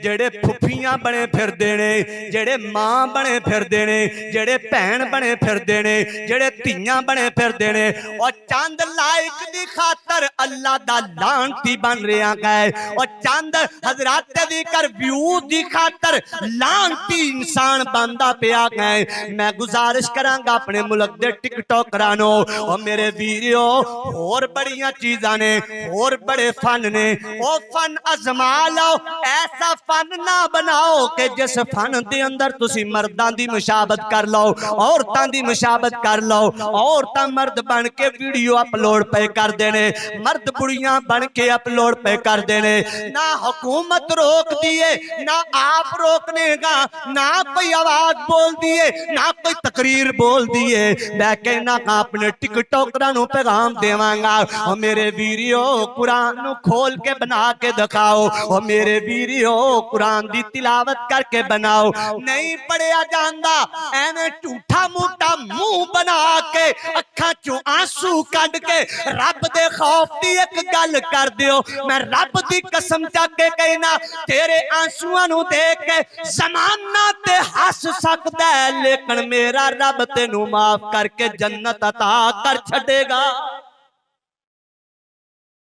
जेड़े फुफियां बने फिरदे ने, जेड़े मां बने फिरदे ने, जेड़े भैन बने फिरदे ने, जेड़े धीयां बने फिरदे ने, और चंद लाइक दी खातर अल्लाह दा लानती बन रहा है। और चंद हजरात दी कर व्यू दी खातर लानती इंसान बनदा पिया है। मैं गुजारिश करांगा अपने मुल्क दे टिकटॉकरां नो, और मेरे वीरियो होर बड़ियां चीजां ने, और बड़े फन ने, ओ फन अजमा लो। ऐसा फन ना बनाओ कि जिस फन दे अंदर तुसी मर्दां दी मुशाबत कर लो, औरतां दी मुशाबत कर लो। औरतां मर्द बन के वीडियो अपलोड पे कर देने, मर्द बुढ़ियां बन के अपलोड पे कर देने। ना हुकूमत रोक दिए, ना आप रोकने का, ना कोई आवाज बोल दिए, ना कोई तकरीर बोल दिए। मैं कहना अपने टिकटॉकरां नूं पैगाम देवांगा, और मेरे वीडियो कुरान खोल के बना के दिखाओ, और मेरे वीडियो कुरान दी तिलावत करके बनाओ। नहीं पढ़िया जांदा एवें झूठा मूठा मुंह बना के अखां चों आंसू कढ के रब दे खौफ दी एक गल कर दियो। मैं रब दी कसम चक के कहना, तेरे आंसुआं नूं देख के ज़माना ते हस सकदा है, लेकिन मेरा रब तेनू माफ करके जन्नत अता कर छड़ेगा।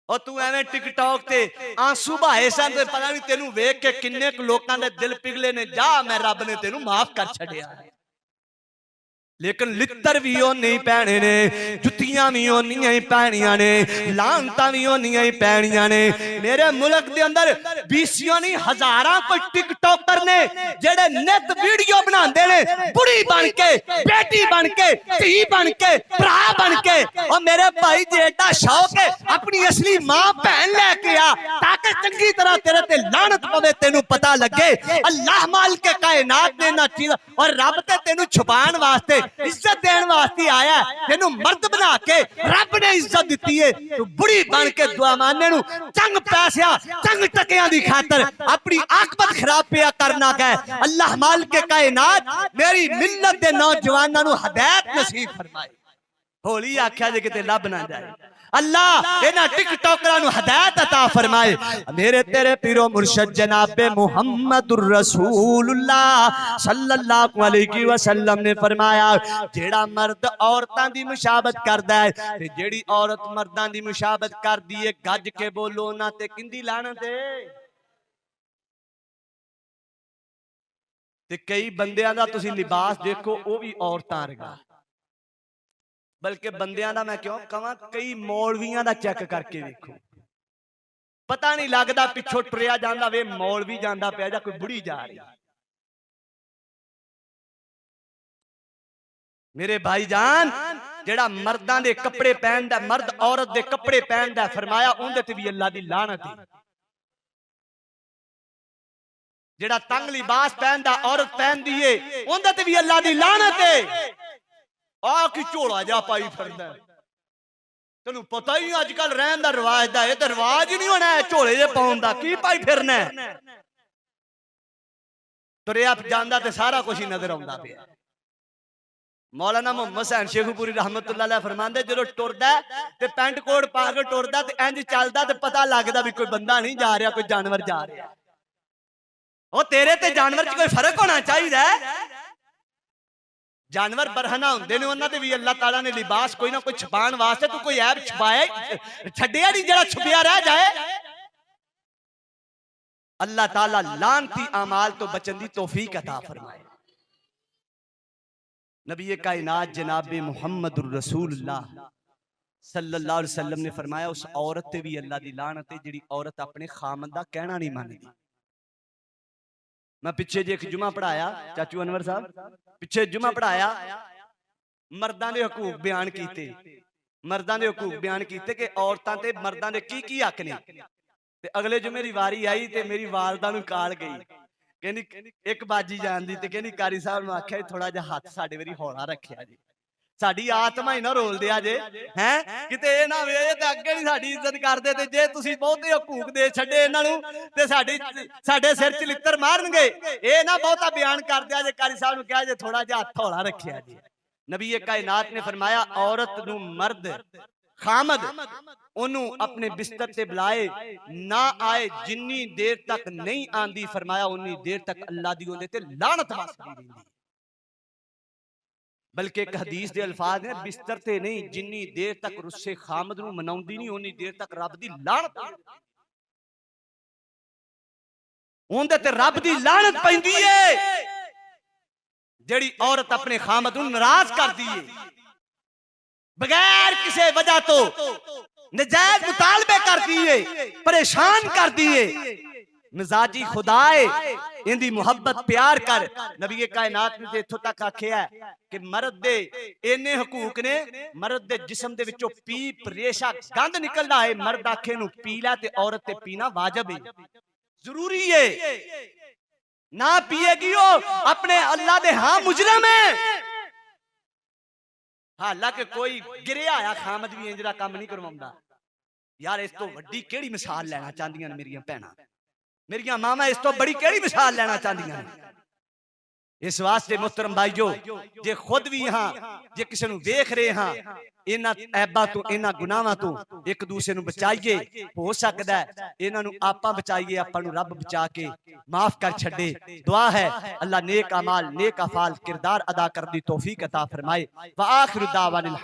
और तू एवें टिकटॉक ते आंसू बहाए सन ते पता नहीं तेनू वेख के किन्ने लोकां दे दिल पिघले ने। जा मैं रब ने तेनू माफ कर छड़िया है। लेकिन लित्तर भी ओने ही पैने ने, जुत्तियां भी ओनियां ही पैनियां ने, लानतां भी ओनियां ही पैनियां ने। मेरे मुल्क दे अंदर 20 नहीं हजारां कोई टिकटॉकर ने जेड़े नित वीडियो बनांदे ने, बुढ़ी बन के, बेटी बन के, धी बन के, भरा बन के। और मेरे भाई जे एडा शौक है अपनी असली मां भैन लेके आ, ताकि चंगी तरह तेरे ते लानत पवे, तेनू पता लगे अल्लाह मालिक के कायनात ने ना चीज, और रब ते तेनू छुपाण वास्ते इज्जत देने वास्ते आया। तेनू मर्द बना के रब ने इज्जत दी है। तू बुढ़ी बन के दुआ मारने नू चंग पैसा चंग टकियां दी खातर अपनी आकबत खराब पिया करना है। अल्लाह मालिक के कायनात मेरी मिल्लत दे नौजवानां नू हिदायत नसीब फरमाए। होली आख्या जे किते लब ना जाए, अल्लाह इन्हां टिकटॉकरां नू हिदायत अता फरमाए। मेरे तेरे पीरो मुर्शद जनाबे मुहम्मदुर रसूलुल्लाह सल्लल्लाहु अलैहि वसल्लम ने फरमाया, जेड़ा मर्द औरतां दी मुशाबत करदा है ते जेड़ी औरत मर्दां दी मुशाबत करदी है, गज के बोलो ना ते किंदी लानत है। ते कई बंदियां दा तुसी लिबास देखो, वो भी औरतां वर्गा, बल्कि बंदियां दा मैं क्यों कहां, कई मौलवियां दा चेक करके देखो, पता नहीं लगता पिछों टुरिया जांदा वे मौलवी जांदा पिया जां कोई बुढ़ी जा रही। मेरे भाईजान जेड़ा मर्दां दे कपड़े पहनदा, मर्द औरत दे कपड़े पहनदा, फरमाया उंदे ते भी अल्लाह दी लानत है। जेड़ा तंग लिबास पहनदा औरत पहनदी है, उंदे ते भी अल्लाह दी लानत है। आ की झोला जा पाई फिरदा, तेनू पता ही अजकल रहन दा रिवाज दा, ये रिवाज ही नहीं होना है झोले जे पाउण दा, की पाई फिरना है। तुरिया जांदा ते सारा कुछ ही नजर आउंदा पिया। मौलाना मोहम्मद हुसैन शेखुपुरी रहमतुल्लाह अलैह फरमांदे, जो टुरदा ते पैंट कोट पा के टुरदा ते इंज चलदा ते पता लगदा भी कोई बंदा नहीं जा रहा, कोई जानवर जा रहा। ओ तेरे ते जानवर च कोई फर्क होना चाहिए। जानवर बरहना होंदे ने, उन्हां ते भी अल्लाह ताला ने लिबास कोई ना कोई छुपाण वास्ते, तू कोई ऐब छुपाया छड्डिया नहीं जेड़ा छुपिया रह जाए। अल्लाह ताला लानती अमाल तो बचन दी तौफीक अता फरमाए। नबी कायनात जनाबे मुहम्मदुर रसूलुल्लाह सल्लल्लाहु अलैहि वसल्लम ने फरमाया, उस औरत ते भी अल्लाह दी लानत है जिहड़ी औरत अपने खामद दा कहना नहीं मानदी। मैं पिछे जे एक जुमा पढ़ाया, चाचू अनवर साहब पिछे जुमा पढ़ाया, मर्दां दे हकूक बयान कीते, मर्दां दे हकूक बयान कीते कि औरतां ते मर्दां दे की हक ने। ते अगले जुमे दी वारी आई ते मेरी वालदा नूं काल गई, कहनी एक बाजी जानदी ते कहनी कारी साहब नूं आख्या थोड़ा जिहा हथ साडे वारी हौला रखिया जी, साडी आत्मा ही ना रोल दिया जे, हैं किते ए ना वे ते अगे नहीं साडी इज्जत करदे, ते जे तुसीं बहुते हकूक दे छड्डे इन्हां नूं ते साडे सिर च लित्तर मारनगे। ए ना बहुता बयान कर दिया जे, कारी साहब नूं कहा जे थोड़ा जिहा हथ हौला रखिया जी। नबी कायनात ने फरमाया, औरत नूं मर्द खामद ओनू अपने बिस्तर से बुलाए ना आए, जिन्नी देर तक नहीं आंदी फरमाया उन्नी देर तक अल्लाह दी ओंदे ते लानत वसदी रहिंदी। बल्कि एक हदीस दे अल्फाज ने बिस्तर ते नहीं, जिन्नी देर तक रुस्से खामद नू मनाउंदी नहीं उन्नी देर तक रब दी लानत ओंदे ते रब दी लानत पैंदी है। जेड़ी औरत अपने खामद नू नाराज कर दी है, बगैर किसी वजह तो नजायज मुतालबे कर दिए, परेशान कर दिए, मिजाजी खुदाए इंदी मुहब्बत प्यार कर। नबी कायनात ने इत्थों तक आखिया कि मर्द दे इन्ने हकूक ने, मर्द दे जिस्म दे विचों पीप रेशा गंद निकलदा है, मर्द आखे नू पी लै ते औरत ते पीना वाजिब है, जरूरी है। ना पिएगी वो अपने अल्लाह दे हां मुजरम है। हालांकि कोई गिरिया आया खामद भी इंज दा काम नहीं करवाउंदा। यार इस तो वड्डी केड़ी मिसाल लेना चाहदियां ने मेरियां भैणां, मेरियां मामा इस तो बड़ी केड़ी मिसाल लेना चाहदियां ने। इस वास्ते मुहतरम भाईओ, जे खुद भी हाँ जे किसी नू वेख रहे हाँ इन्हां ऐबां तो इन्हां गुनाहां तो एक दूसरे नू बचाइए। हो सकदा है इन्हां नू आपां बचाइए, आपां नू रब बचा के माफ कर छड्डे। दुआ है अल्लाह नेक अमाल नेक अफाल किरदार अदा करने दी तौफीक अता फरमाए। व आखिरु दावानिल